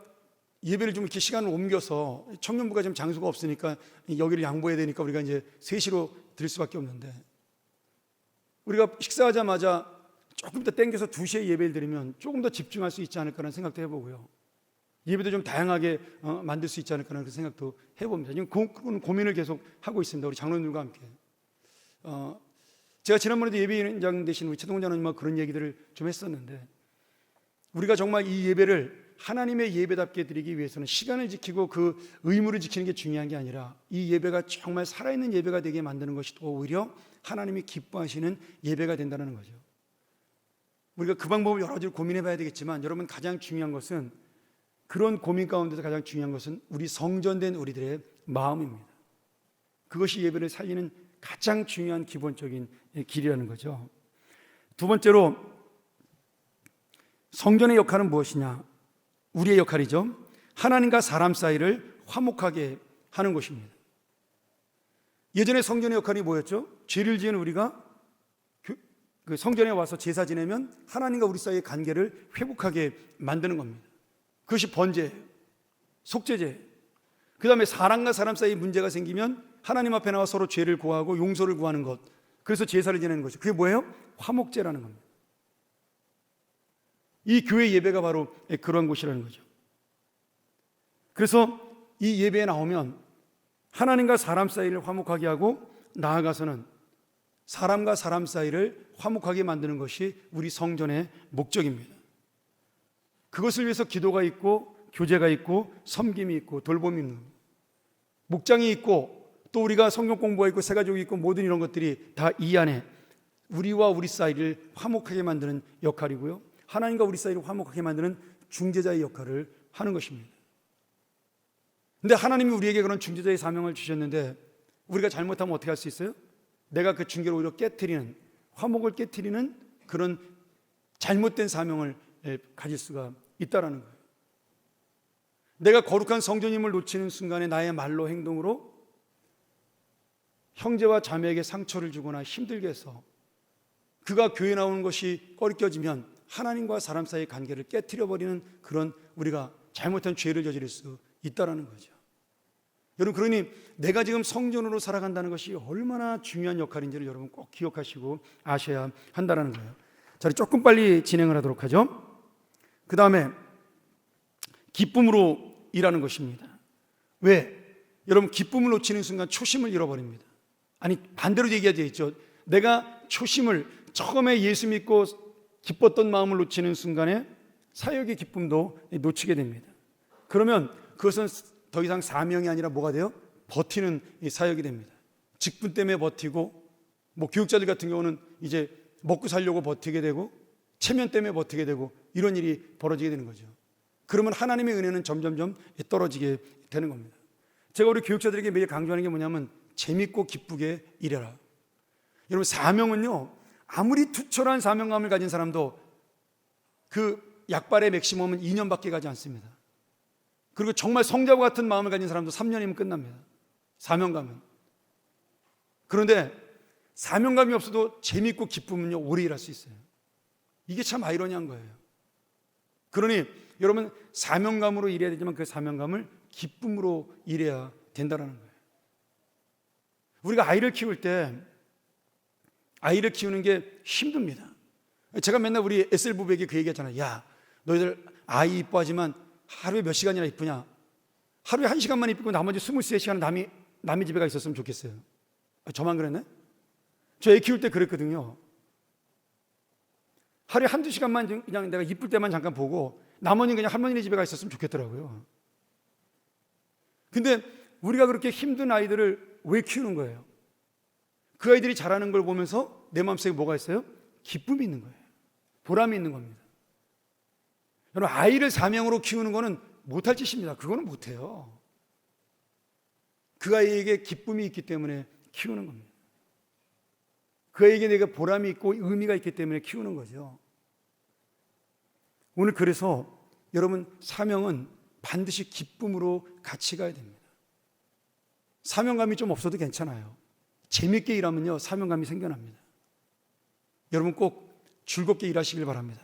A: 예배를 좀 이렇게 시간을 옮겨서 청년부가 지금 장소가 없으니까 여기를 양보해야 되니까 우리가 이제 3시로 드릴 수밖에 없는데 우리가 식사하자마자 조금 더 땡겨서 2시에 예배를 드리면 조금 더 집중할 수 있지 않을까라는 생각도 해보고요. 예배도 좀 다양하게 만들 수 있지 않을까라는 생각도 해봅니다. 지금 그런 고민을 계속 하고 있습니다. 우리 장로님들과 함께. 제가 지난번에도 예배인장 되신 우리 최동훈 장로님과 그런 얘기들을 좀 했었는데 우리가 정말 이 예배를 하나님의 예배답게 드리기 위해서는 시간을 지키고 그 의무를 지키는 게 중요한 게 아니라 이 예배가 정말 살아있는 예배가 되게 만드는 것이 또 오히려 하나님이 기뻐하시는 예배가 된다는 거죠. 우리가 그 방법을 여러 가지로 고민해 봐야 되겠지만 여러분, 가장 중요한 것은, 그런 고민 가운데서 가장 중요한 것은 우리 성전된 우리들의 마음입니다. 그것이 예배를 살리는 가장 중요한 기본적인 길이라는 거죠. 두 번째로, 성전의 역할은 무엇이냐? 우리의 역할이죠. 하나님과 사람 사이를 화목하게 하는 것입니다. 예전에 성전의 역할이 뭐였죠? 죄를 지은 우리가 그 성전에 와서 제사 지내면 하나님과 우리 사이의 관계를 회복하게 만드는 겁니다. 그것이 번제예요. 속죄제예요. 그 다음에 사람과 사람 사이에 문제가 생기면 하나님 앞에 나와 서로 죄를 고하고 용서를 구하는 것, 그래서 제사를 지내는 거죠. 그게 뭐예요? 화목제라는 겁니다. 이 교회 예배가 바로 그런 곳이라는 거죠. 그래서 이 예배에 나오면 하나님과 사람 사이를 화목하게 하고, 나아가서는 사람과 사람 사이를 화목하게 만드는 것이 우리 성전의 목적입니다. 그것을 위해서 기도가 있고, 교제가 있고, 섬김이 있고, 돌봄이 있는, 목장이 있고, 또 우리가 성경 공부가 있고, 새가족이 있고, 모든 이런 것들이 다 이 안에 우리와 우리 사이를 화목하게 만드는 역할이고요, 하나님과 우리 사이를 화목하게 만드는 중재자의 역할을 하는 것입니다. 근데 하나님이 우리에게 그런 중재자의 사명을 주셨는데 우리가 잘못하면 어떻게 할 수 있어요? 내가 그 중재를 오히려 깨트리는, 화목을 깨트리는 그런 잘못된 사명을 가질 수가 있다라는 거예요. 내가 거룩한 성전임을 놓치는 순간에 나의 말로, 행동으로 형제와 자매에게 상처를 주거나 힘들게 해서 그가 교회 나오는 것이 꺼리껴지면 하나님과 사람 사이의 관계를 깨트려버리는 그런 우리가 잘못한 죄를 저지를 수 있다는 거죠. 여러분, 그러니 내가 지금 성전으로 살아간다는 것이 얼마나 중요한 역할인지를 여러분 꼭 기억하시고 아셔야 한다는 거예요. 자, 조금 빨리 진행을 하도록 하죠. 그 다음에 기쁨으로 일하는 것입니다. 왜? 여러분, 기쁨을 놓치는 순간 초심을 잃어버립니다. 아니, 반대로 얘기가 되어 있죠. 내가 초심을, 처음에 예수 믿고 기뻤던 마음을 놓치는 순간에 사역의 기쁨도 놓치게 됩니다. 그러면 그것은 더 이상 사명이 아니라 뭐가 돼요? 버티는 사역이 됩니다. 직분 때문에 버티고, 뭐 교육자들 같은 경우는 이제 먹고 살려고 버티게 되고, 체면 때문에 버티게 되고, 이런 일이 벌어지게 되는 거죠. 그러면 하나님의 은혜는 점점점 떨어지게 되는 겁니다. 제가 우리 교육자들에게 매일 강조하는 게 뭐냐면 재밌고 기쁘게 일해라. 여러분, 사명은요, 아무리 투철한 사명감을 가진 사람도 그 약발의 맥시멈은 2년밖에 가지 않습니다. 그리고 정말 성자와 같은 마음을 가진 사람도 3년이면 끝납니다. 사명감은. 그런데 사명감이 없어도 재밌고 기쁘면요, 오래 일할 수 있어요. 이게 참 아이러니한 거예요. 그러니 여러분, 사명감으로 일해야 되지만 그 사명감을 기쁨으로 일해야 된다는 거예요. 우리가 아이를 키울 때 아이를 키우는 게 힘듭니다. 제가 맨날 우리 SL 부부에게 그 얘기했잖아요. 야, 너희들 아이 이뻐하지만 하루에 몇 시간이나 이쁘냐? 하루에 1시간만 이쁘고 나머지 23시간 남의 집에 가 있었으면 좋겠어요. 저만 그랬네? 저 애 키울 때 그랬거든요. 하루에 1-2시간만 그냥 내가 이쁠 때만 잠깐 보고 나머지는 그냥 할머니네 집에 가 있었으면 좋겠더라고요. 근데 우리가 그렇게 힘든 아이들을 왜 키우는 거예요? 그 아이들이 자라는 걸 보면서 내 마음속에 뭐가 있어요? 기쁨이 있는 거예요. 보람이 있는 겁니다. 여러분, 아이를 사명으로 키우는 거는 못할 짓입니다. 그거는 못해요. 그 아이에게 기쁨이 있기 때문에 키우는 겁니다. 그 아이에게 내가 보람이 있고 의미가 있기 때문에 키우는 거죠. 오늘 그래서 여러분, 사명은 반드시 기쁨으로 같이 가야 됩니다. 사명감이 좀 없어도 괜찮아요. 재밌게 일하면요, 사명감이 생겨납니다. 여러분, 꼭 즐겁게 일하시길 바랍니다.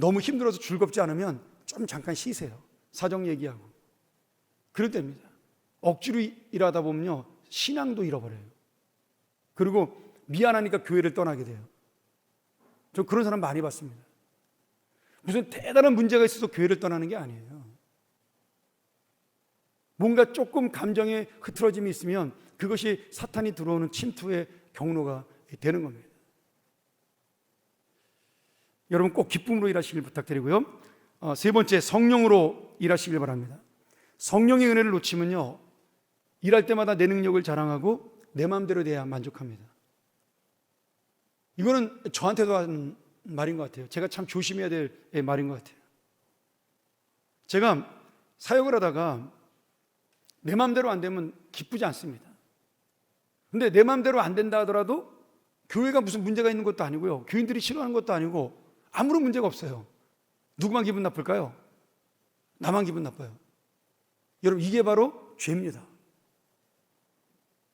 A: 너무 힘들어서 즐겁지 않으면 좀 잠깐 쉬세요. 사정 얘기하고. 그럴 때입니다. 억지로 일하다 보면요, 신앙도 잃어버려요. 그리고 미안하니까 교회를 떠나게 돼요. 저 그런 사람 많이 봤습니다. 무슨 대단한 문제가 있어서 교회를 떠나는 게 아니에요. 뭔가 조금 감정의 흐트러짐이 있으면 그것이 사탄이 들어오는 침투의 경로가 되는 겁니다. 여러분, 꼭 기쁨으로 일하시길 부탁드리고요. 세 번째, 성령으로 일하시길 바랍니다. 성령의 은혜를 놓치면요, 일할 때마다 내 능력을 자랑하고 내 마음대로 돼야 만족합니다. 이거는 저한테도 하는 말인 것 같아요. 제가 참 조심해야 될 말인 것 같아요. 제가 사역을 하다가 내 마음대로 안 되면 기쁘지 않습니다. 근데 내 마음대로 안 된다 하더라도 교회가 무슨 문제가 있는 것도 아니고요, 교인들이 싫어하는 것도 아니고 아무런 문제가 없어요. 누구만 기분 나쁠까요? 나만 기분 나빠요. 여러분, 이게 바로 죄입니다.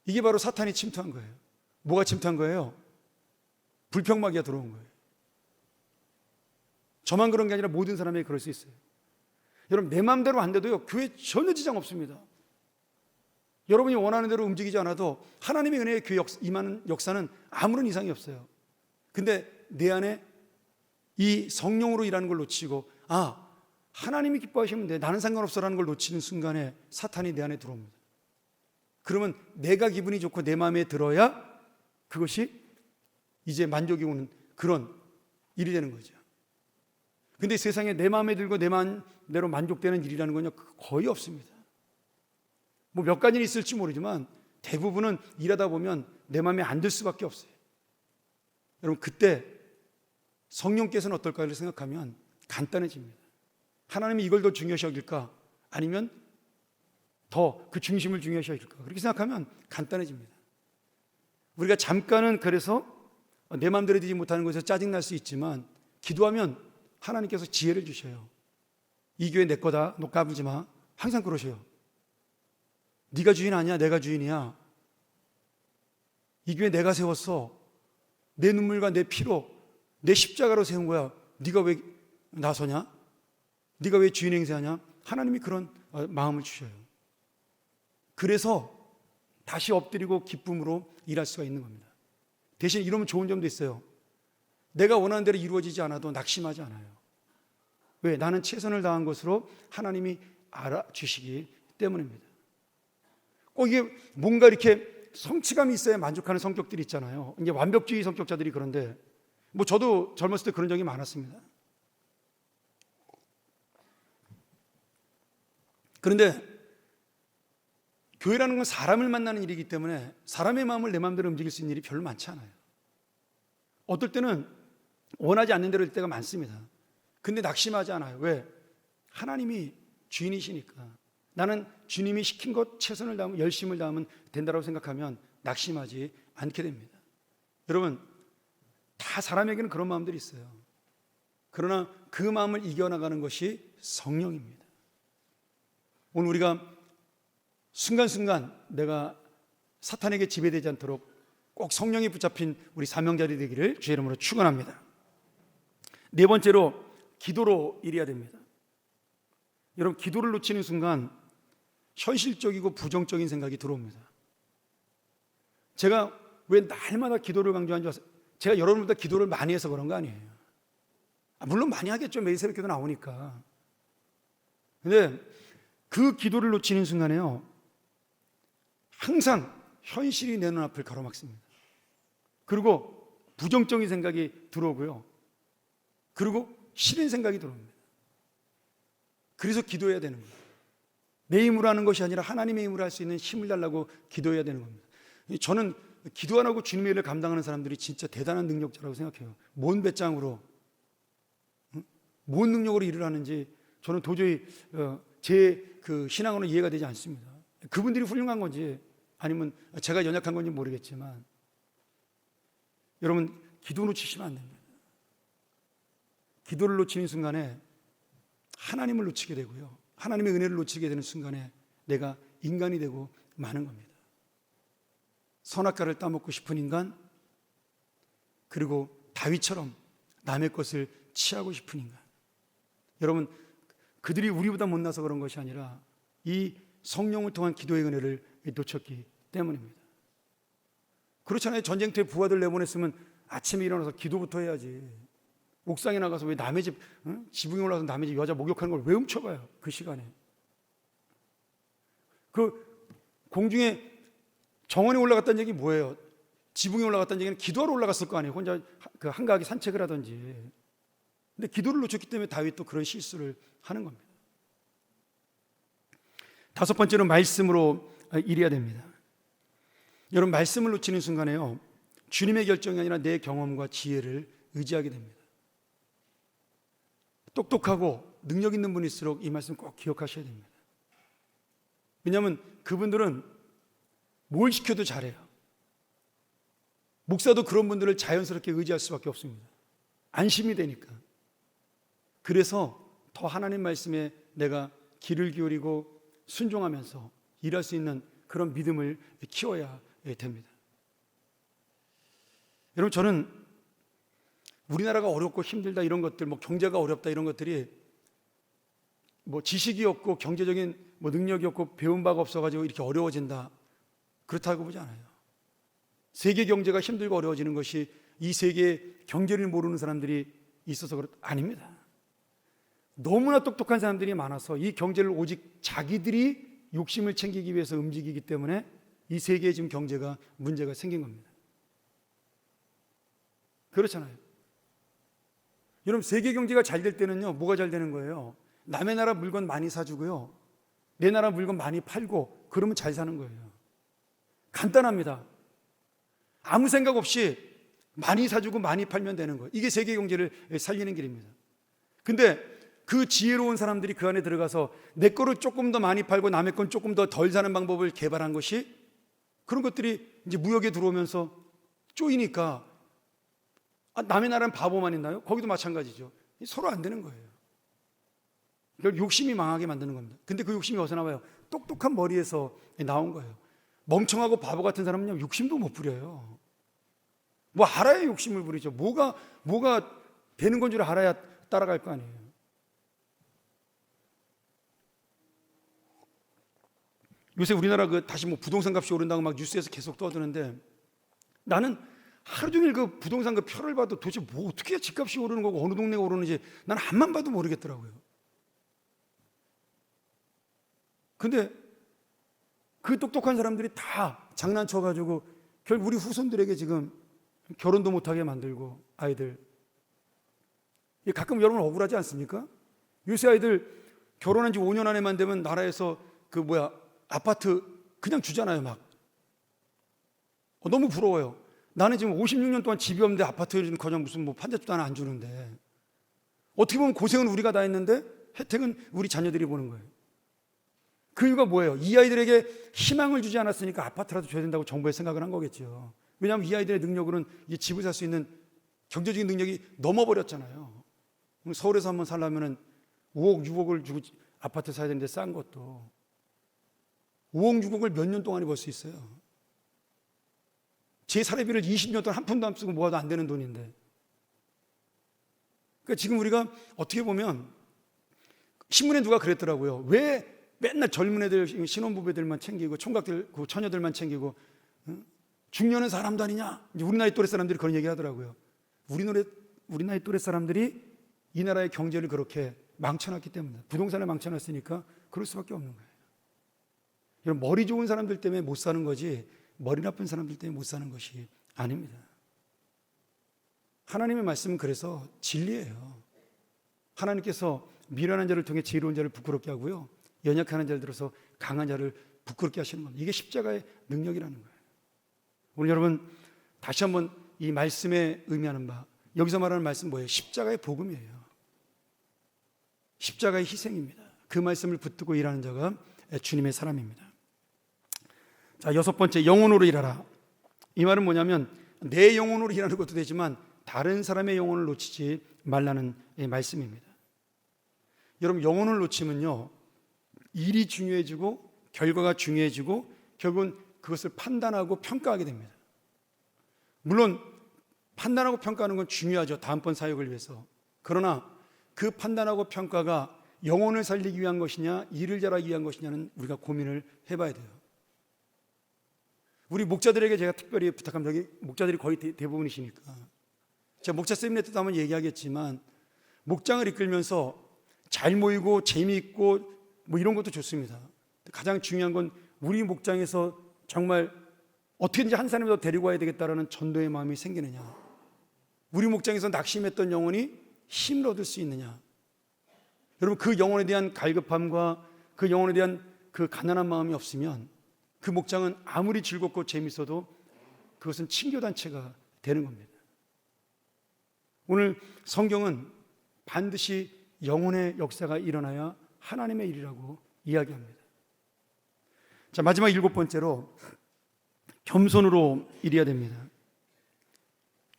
A: 이게 바로 사탄이 침투한 거예요. 뭐가 침투한 거예요? 불평마귀가 들어온 거예요. 저만 그런 게 아니라 모든 사람에게 그럴 수 있어요. 여러분, 내 마음대로 안 돼도요, 교회에 전혀 지장 없습니다. 여러분이 원하는 대로 움직이지 않아도 하나님의 은혜의 교회 임하는 역사는 아무런 이상이 없어요. 근데 내 안에 이 성령으로 일하는 걸 놓치고, 하나님이 기뻐하시면 돼, 나는 상관없어라는 걸 놓치는 순간에 사탄이 내 안에 들어옵니다. 그러면 내가 기분이 좋고 내 마음에 들어야 그것이 이제 만족이 오는 그런 일이 되는 거죠. 근데 세상에 내 마음에 들고 내 마음대로 만족되는 일이라는 건요, 거의 없습니다. 뭐 몇 가지 있을지 모르지만 대부분은 일하다 보면 내 마음에 안 들 수밖에 없어요. 여러분, 그때 성령께서는 어떨까를 생각하면 간단해집니다. 하나님이 이걸 더 중요시 여길까? 아니면 더 그 중심을 중요시 여길까? 그렇게 생각하면 간단해집니다. 우리가 잠깐은 그래서 내 마음대로 되지 못하는 것에서 짜증날 수 있지만 기도하면 하나님께서 지혜를 주셔요. 이 교회 내 거다, 너 까불지 마. 항상 그러셔요. 네가 주인 아니야, 내가 주인이야. 이 교회 내가 세웠어. 내 눈물과 내 피로, 내 십자가로 세운 거야. 네가 왜 나서냐? 네가 왜 주인 행세하냐? 하나님이 그런 마음을 주셔요. 그래서 다시 엎드리고 기쁨으로 일할 수가 있는 겁니다. 대신 이러면 좋은 점도 있어요. 내가 원하는 대로 이루어지지 않아도 낙심하지 않아요. 왜? 나는 최선을 다한 것으로 하나님이 알아주시기 때문입니다. 이게 뭔가 이렇게 성취감이 있어야 만족하는 성격들이 있잖아요. 이제 완벽주의 성격자들이 그런데, 뭐 저도 젊었을 때 그런 적이 많았습니다. 그런데 교회라는 건 사람을 만나는 일이기 때문에 사람의 마음을 내 마음대로 움직일 수 있는 일이 별로 많지 않아요. 어떨 때는 원하지 않는 대로 될 때가 많습니다. 근데 낙심하지 않아요. 왜? 하나님이 주인이시니까. 나는 주님이 시킨 것 최선을 다하면, 열심을 다하면 된다고 생각하면 낙심하지 않게 됩니다. 여러분, 다 사람에게는 그런 마음들이 있어요. 그러나 그 마음을 이겨나가는 것이 성령입니다. 오늘 우리가 순간순간 내가 사탄에게 지배되지 않도록 꼭 성령이 붙잡힌 우리 사명자들이 되기를 주의 이름으로 축원합니다. 네 번째로, 기도로 일해야 됩니다. 여러분, 기도를 놓치는 순간 현실적이고 부정적인 생각이 들어옵니다. 제가 왜 날마다 기도를 강조한 줄 아세요? 제가 여러분보다 기도를 많이 해서 그런 거 아니에요. 물론 많이 하겠죠. 매일 새벽기도 나오니까. 근데 그 기도를 놓치는 순간에요, 항상 현실이 내 눈앞을 가로막습니다. 그리고 부정적인 생각이 들어오고요, 그리고 싫은 생각이 들어옵니다. 그래서 기도해야 되는 거예요. 내 힘으로 하는 것이 아니라 하나님의 힘으로 할 수 있는 힘을 달라고 기도해야 되는 겁니다. 저는 기도 안 하고 주님의 일을 감당하는 사람들이 진짜 대단한 능력자라고 생각해요. 뭔 배짱으로, 뭔 능력으로 일을 하는지 저는 도저히 제 그 신앙으로는 이해가 되지 않습니다. 그분들이 훌륭한 건지 아니면 제가 연약한 건지 모르겠지만, 여러분, 기도 놓치시면 안 됩니다. 기도를 놓치는 순간에 하나님을 놓치게 되고요, 하나님의 은혜를 놓치게 되는 순간에 내가 인간이 되고 마는 겁니다. 선악과를 따먹고 싶은 인간, 그리고 다윗처럼 남의 것을 취하고 싶은 인간. 여러분, 그들이 우리보다 못나서 그런 것이 아니라 이 성령을 통한 기도의 은혜를 놓쳤기 때문입니다. 그렇잖아요. 전쟁터에 부하들 내보냈으면 아침에 일어나서 기도부터 해야지. 옥상에 나가서 왜 남의 집, 지붕에 올라가서 남의 집 여자 목욕하는 걸 왜 훔쳐가요? 그 시간에. 그 공중에 정원에 올라갔다는 얘기 뭐예요? 지붕에 올라갔다는 얘기는 기도하러 올라갔을 거 아니에요. 혼자 그 한가하게 산책을 하든지. 근데 기도를 놓쳤기 때문에 다윗도 그런 실수를 하는 겁니다. 다섯 번째로 말씀으로 일해야 됩니다. 여러분, 말씀을 놓치는 순간에요, 주님의 결정이 아니라 내 경험과 지혜를 의지하게 됩니다. 똑똑하고 능력 있는 분일수록 이 말씀 꼭 기억하셔야 됩니다. 왜냐하면 그분들은 뭘 시켜도 잘해요. 목사도 그런 분들을 자연스럽게 의지할 수밖에 없습니다. 안심이 되니까. 그래서 더 하나님 말씀에 내가 귀를 기울이고 순종하면서 일할 수 있는 그런 믿음을 키워야 됩니다. 여러분, 저는 우리나라가 어렵고 힘들다 이런 것들, 경제가 어렵다 이런 것들이 지식이 없고 경제적인 능력이 없고 배운 바가 없어가지고 이렇게 어려워진다, 그렇다고 보지 않아요. 세계 경제가 힘들고 어려워지는 것이 이 세계의 경제를 모르는 사람들이 있어서 아닙니다. 너무나 똑똑한 사람들이 많아서 이 경제를 오직 자기들이 욕심을 챙기기 위해서 움직이기 때문에 이 세계의 지금 경제가 문제가 생긴 겁니다. 그렇잖아요. 여러분, 세계 경제가 잘 될 때는요, 뭐가 잘 되는 거예요? 남의 나라 물건 많이 사주고요, 내 나라 물건 많이 팔고, 그러면 잘 사는 거예요. 간단합니다. 아무 생각 없이 많이 사주고 많이 팔면 되는 거예요. 이게 세계 경제를 살리는 길입니다. 근데 그 지혜로운 사람들이 그 안에 들어가서 내 거를 조금 더 많이 팔고 남의 건 조금 더 덜 사는 방법을 개발한 것이, 그런 것들이 이제 무역에 들어오면서 쪼이니까 남의 나라는 바보만 있나요? 거기도 마찬가지죠. 서로 안 되는 거예요. 욕심이 망하게 만드는 겁니다. 근데 그 욕심이 어디서 나와요? 똑똑한 머리에서 나온 거예요. 멍청하고 바보 같은 사람은요, 욕심도 못 부려요. 알아야 욕심을 부리죠. 뭐가 되는 건 줄 알아야 따라갈 거 아니에요. 요새 우리나라 다시 부동산 값이 오른다고 뉴스에서 계속 떠드는데, 나는 하루 종일 그 부동산 표를 봐도 도대체 어떻게 해야 집값이 오르는 거고 어느 동네가 오르는지 나는 앞만 봐도 모르겠더라고요. 근데 그 똑똑한 사람들이 다 장난쳐가지고 결국 우리 후손들에게 지금 결혼도 못하게 만들고, 아이들 가끔 여러분 억울하지 않습니까? 요새 아이들 결혼한 지 5년 안에만 되면 나라에서 아파트 그냥 주잖아요. 너무 부러워요. 나는 지금 56년 동안 집이 없는데 아파트는커녕 무슨 판자주도 하나 안 주는데, 어떻게 보면 고생은 우리가 다 했는데 혜택은 우리 자녀들이 보는 거예요. 그 이유가 뭐예요? 이 아이들에게 희망을 주지 않았으니까 아파트라도 줘야 된다고 정부에 생각을 한 거겠죠. 왜냐하면 이 아이들의 능력으로는 이 집을 살 수 있는 경제적인 능력이 넘어버렸잖아요. 서울에서 한번 살려면 5억, 6억을 주고 아파트 사야 되는데, 싼 것도 5억, 6억을 몇 년 동안에 벌 수 있어요. 제 사례비를 20년 동안 한 푼도 안 쓰고 모아도 안 되는 돈인데. 그러니까 지금 우리가 어떻게 보면, 신문에 누가 그랬더라고요. 왜 맨날 젊은 애들, 신혼부부들만 챙기고 총각들, 처녀들만 챙기고 중년은 사람도 아니냐? 우리 나이 또래 사람들이 그런 얘기 하더라고요. 우리 나이 또래 사람들이 이 나라의 경제를 그렇게 망쳐놨기 때문에, 부동산을 망쳐놨으니까 그럴 수밖에 없는 거예요. 여러분, 머리 좋은 사람들 때문에 못 사는 거지 머리 나쁜 사람들 때문에 못 사는 것이 아닙니다. 하나님의 말씀은 그래서 진리예요. 하나님께서 미련한 자를 통해 지혜로운 자를 부끄럽게 하고요, 연약한 자를 들어서 강한 자를 부끄럽게 하시는 겁니다. 이게 십자가의 능력이라는 거예요. 오늘 여러분, 다시 한번 이 말씀에 의미하는 바, 여기서 말하는 말씀 뭐예요? 십자가의 복음이에요. 십자가의 희생입니다. 그 말씀을 붙들고 일하는 자가 주님의 사람입니다. 자, 여섯 번째, 영혼으로 일하라. 이 말은 뭐냐면, 내 영혼으로 일하는 것도 되지만 다른 사람의 영혼을 놓치지 말라는 말씀입니다. 여러분, 영혼을 놓치면요, 일이 중요해지고 결과가 중요해지고 결국은 그것을 판단하고 평가하게 됩니다. 물론 판단하고 평가하는 건 중요하죠, 다음번 사역을 위해서. 그러나 그 판단하고 평가가 영혼을 살리기 위한 것이냐, 일을 잘하기 위한 것이냐는 우리가 고민을 해봐야 돼요. 우리 목자들에게 제가 특별히 부탁합니다. 여기 목자들이 거의 대부분이시니까 제가 목자 세미나 때도 한번 얘기하겠지만, 목장을 이끌면서 잘 모이고 재미있고 이런 것도 좋습니다. 가장 중요한 건 우리 목장에서 정말 어떻게든지 한 사람이라도 데리고 와야 되겠다라는 전도의 마음이 생기느냐, 우리 목장에서 낙심했던 영혼이 힘을 얻을 수 있느냐? 여러분, 그 영혼에 대한 갈급함과 그 영혼에 대한 그 가난한 마음이 없으면 그 목장은 아무리 즐겁고 재밌어도 그것은 친교단체가 되는 겁니다. 오늘 성경은 반드시 영혼의 역사가 일어나야 하나님의 일이라고 이야기합니다. 자, 마지막 7번째로 겸손으로 일해야 됩니다.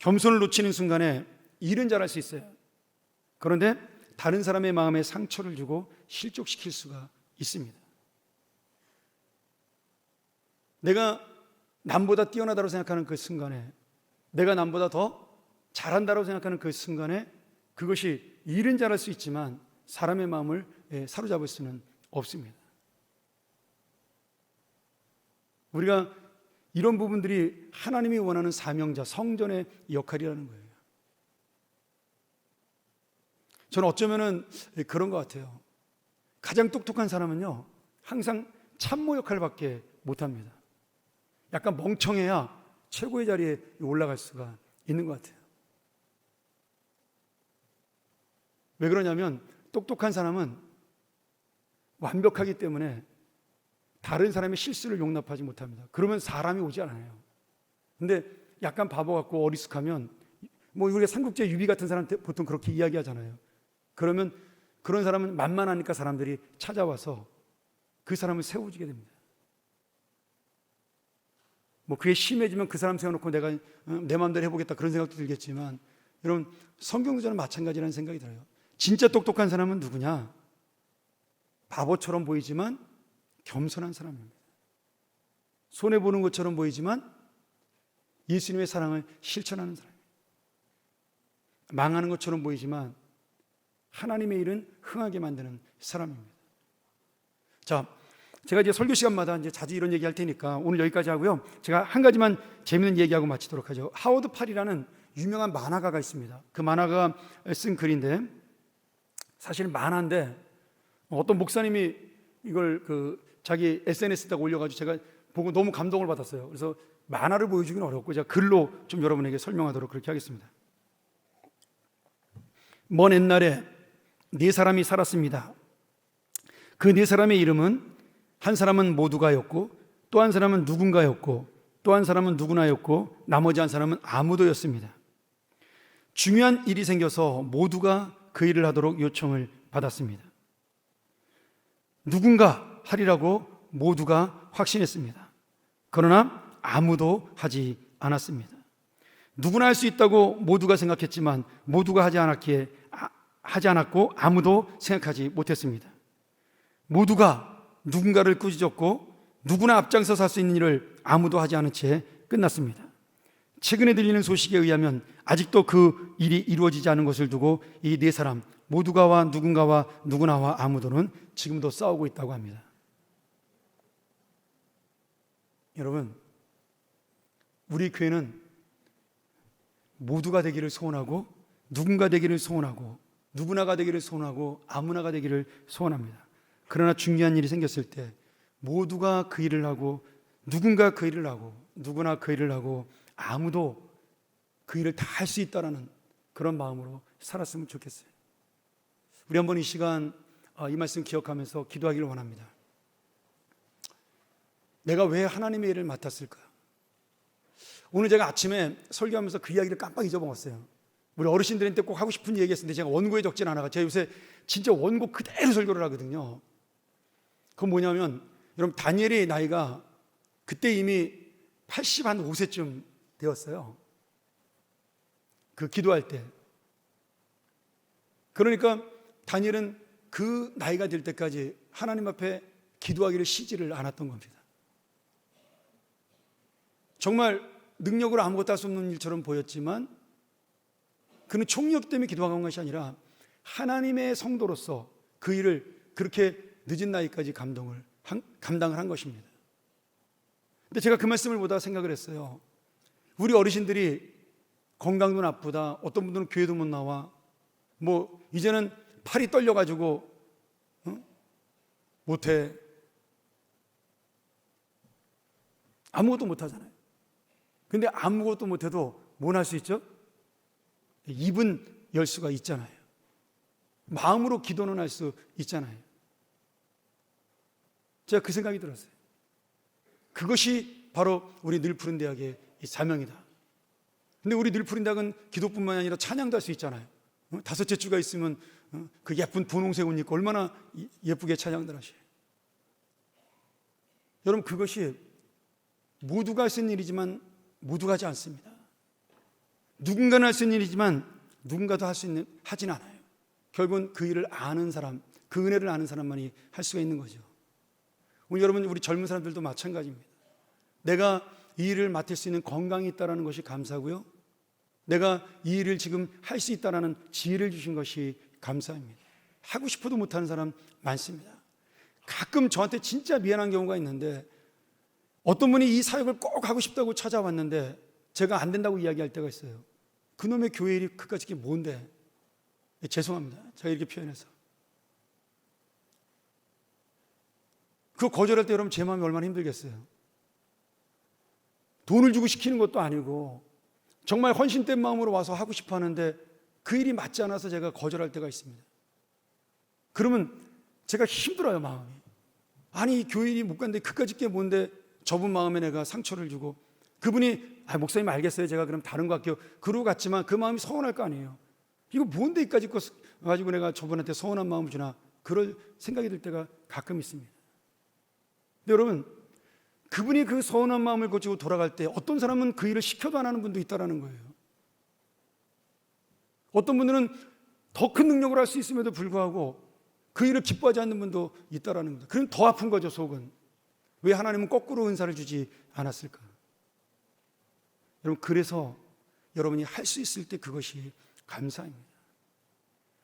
A: 겸손을 놓치는 순간에 일은 잘할 수 있어요. 그런데 다른 사람의 마음에 상처를 주고 실족시킬 수가 있습니다. 내가 남보다 뛰어나다고 생각하는 그 순간에, 내가 남보다 더 잘한다고 생각하는 그 순간에 그것이 일은 잘할 수 있지만 사람의 마음을 사로잡을 수는 없습니다. 우리가 이런 부분들이 하나님이 원하는 사명자, 성전의 역할이라는 거예요. 저는 어쩌면은 그런 것 같아요. 가장 똑똑한 사람은요, 항상 참모 역할밖에 못합니다. 약간 멍청해야 최고의 자리에 올라갈 수가 있는 것 같아요. 왜 그러냐면 똑똑한 사람은 완벽하기 때문에 다른 사람의 실수를 용납하지 못합니다. 그러면 사람이 오지 않아요. 근데 약간 바보 같고 어리숙하면, 우리가 삼국지 유비 같은 사람 보통 그렇게 이야기하잖아요. 그러면 그런 사람은 만만하니까 사람들이 찾아와서 그 사람을 세워주게 됩니다. 그게 심해지면 그 사람 세워놓고 내가 내 마음대로 해보겠다 그런 생각도 들겠지만, 여러분, 성경도 저는 마찬가지라는 생각이 들어요. 진짜 똑똑한 사람은 누구냐? 바보처럼 보이지만 겸손한 사람입니다. 손해보는 것처럼 보이지만 예수님의 사랑을 실천하는 사람입니다. 망하는 것처럼 보이지만 하나님의 일은 흥하게 만드는 사람입니다. 자, 제가 이제 설교 시간마다 이제 자주 이런 얘기 할 테니까 오늘 여기까지 하고요. 제가 한 가지만 재밌는 얘기하고 마치도록 하죠. 하워드 팔이라는 유명한 만화가가 있습니다. 그 만화가 쓴 글인데, 사실 만화인데 어떤 목사님이 이걸 자기 SNS에다가 올려가지고 제가 보고 너무 감동을 받았어요. 그래서 만화를 보여주기는 어렵고 제가 글로 좀 여러분에게 설명하도록 그렇게 하겠습니다. 먼 옛날에 4사람이 살았습니다. 그 4사람의 이름은, 한 사람은 모두가였고, 또 한 사람은 누군가였고, 또 한 사람은 누구나였고, 나머지 한 사람은 아무도였습니다. 중요한 일이 생겨서 모두가 그 일을 하도록 요청을 받았습니다. 누군가 하리라고 모두가 확신했습니다. 그러나 아무도 하지 않았습니다. 누구나 할 수 있다고 모두가 생각했지만 모두가 하지 않았고 아무도 생각하지 못했습니다. 모두가 누군가를 꾸짖었고 누구나 앞장서서 할 수 있는 일을 아무도 하지 않은 채 끝났습니다. 최근에 들리는 소식에 의하면 아직도 그 일이 이루어지지 않은 것을 두고 이 4사람, 모두가와 누군가와 누구나와 아무도는 지금도 싸우고 있다고 합니다. 여러분, 우리 교회는 모두가 되기를 소원하고, 누군가 되기를 소원하고, 누구나가 되기를 소원하고, 아무나가 되기를 소원합니다. 그러나 중요한 일이 생겼을 때 모두가 그 일을 하고, 누군가 그 일을 하고, 누구나 그 일을 하고, 아무도 그 일을 다 할 수 있다라는 그런 마음으로 살았으면 좋겠어요. 우리 한번 이 시간 이 말씀 기억하면서 기도하기를 원합니다. 내가 왜 하나님의 일을 맡았을까? 오늘 제가 아침에 설교하면서 그 이야기를 깜빡 잊어먹었어요. 우리 어르신들한테 꼭 하고 싶은 얘기 했는데 제가 원고에 적진 않아가. 제가 요새 진짜 원고 그대로 설교를 하거든요. 그건 뭐냐면, 여러분, 다니엘의 나이가 그때 이미 85세쯤 되었어요. 그 기도할 때. 그러니까 다니엘은 그 나이가 될 때까지 하나님 앞에 기도하기를 쉬지를 않았던 겁니다. 정말 능력으로 아무것도 할 수 없는 일처럼 보였지만 그는 총력 때문에 기도한 것이 아니라 하나님의 성도로서 그 일을 그렇게 늦은 나이까지 감당을 한 것입니다. 근데 제가 그 말씀을 보다 생각을 했어요. 우리 어르신들이 건강도 나쁘다, 어떤 분들은 교회도 못 나와, 이제는 팔이 떨려가지고 못해, 아무것도 못하잖아요. 근데 아무것도 못해도 뭘 할 수 있죠? 입은 열 수가 있잖아요. 마음으로 기도는 할 수 있잖아요. 제가 그 생각이 들었어요. 그것이 바로 우리 늘 푸른 대학의 사명이다. 근데 우리 늘 푸른 대학은 기도뿐만 아니라 찬양도 할 수 있잖아요. 다섯째 주가 있으면 그 예쁜 분홍색 옷 입고 얼마나 예쁘게 찬양들 하셔요. 여러분, 그것이 모두가 할 수 있는 일이지만 모두가 하지 않습니다. 누군가는 할 수 있는 일이지만 누군가도 하진 않아요. 결국은 그 일을 아는 사람, 그 은혜를 아는 사람만이 할 수가 있는 거죠. 오늘 여러분, 우리 젊은 사람들도 마찬가지입니다. 내가 이 일을 맡을 수 있는 건강이 있다는 것이 감사하고요, 내가 이 일을 지금 할 수 있다는 지혜를 주신 것이 감사합니다. 하고 싶어도 못하는 사람 많습니다. 가끔 저한테 진짜 미안한 경우가 있는데, 어떤 분이 이 사역을 꼭 하고 싶다고 찾아왔는데 제가 안 된다고 이야기할 때가 있어요. 그놈의 교회 일이 그까짓 게 뭔데? 죄송합니다, 제가 이렇게 표현해서. 그거 거절할 때 여러분 제 마음이 얼마나 힘들겠어요. 돈을 주고 시키는 것도 아니고 정말 헌신된 마음으로 와서 하고 싶어 하는데 그 일이 맞지 않아서 제가 거절할 때가 있습니다. 그러면 제가 힘들어요, 마음이. 아니, 교회 일이 못 갔는데 그까짓 게 뭔데 저분 마음에 내가 상처를 주고, 그분이 목사님 알겠어요, 제가 그럼 다른 거 할게요, 그러고 갔지만 그 마음이 서운할 거 아니에요. 이거 뭔데 이까짓 거 가지고 내가 저분한테 서운한 마음을 주나, 그럴 생각이 들 때가 가끔 있습니다. 근데 여러분, 그분이 그 서운한 마음을 가지고 돌아갈 때 어떤 사람은 그 일을 시켜도 안 하는 분도 있다는 거예요. 어떤 분들은 더 큰 능력을 할 수 있음에도 불구하고 그 일을 기뻐하지 않는 분도 있다는 겁니다. 그럼 더 아픈 거죠, 속은. 왜 하나님은 거꾸로 은사를 주지 않았을까? 여러분, 그래서 여러분이 할 수 있을 때 그것이 감사입니다.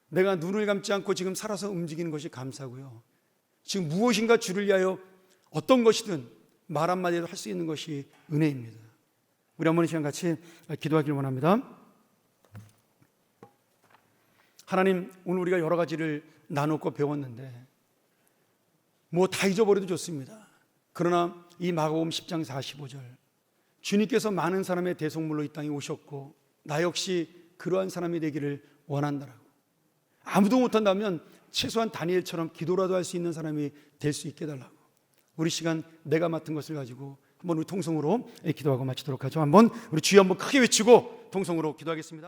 A: 내가 눈을 감지 않고 지금 살아서 움직이는 것이 감사고요, 지금 무엇인가 주를 위하여 어떤 것이든 말 한마디라도 할 수 있는 것이 은혜입니다. 우리 한번 이 시간 같이 기도하기를 원합니다. 하나님, 오늘 우리가 여러 가지를 나누고 배웠는데 뭐 다 잊어버려도 좋습니다. 그러나 이 마가복음 10장 45절, 주님께서 많은 사람의 대속물로 이 땅에 오셨고 나 역시 그러한 사람이 되기를 원한다라고. 아무도 못한다면 최소한 다니엘처럼 기도라도 할 수 있는 사람이 될 수 있게 해달라고. 우리 시간 내가 맡은 것을 가지고 한번 우리 통성으로 기도하고 마치도록 하죠. 한번 우리 주여 한번 크게 외치고 통성으로 기도하겠습니다.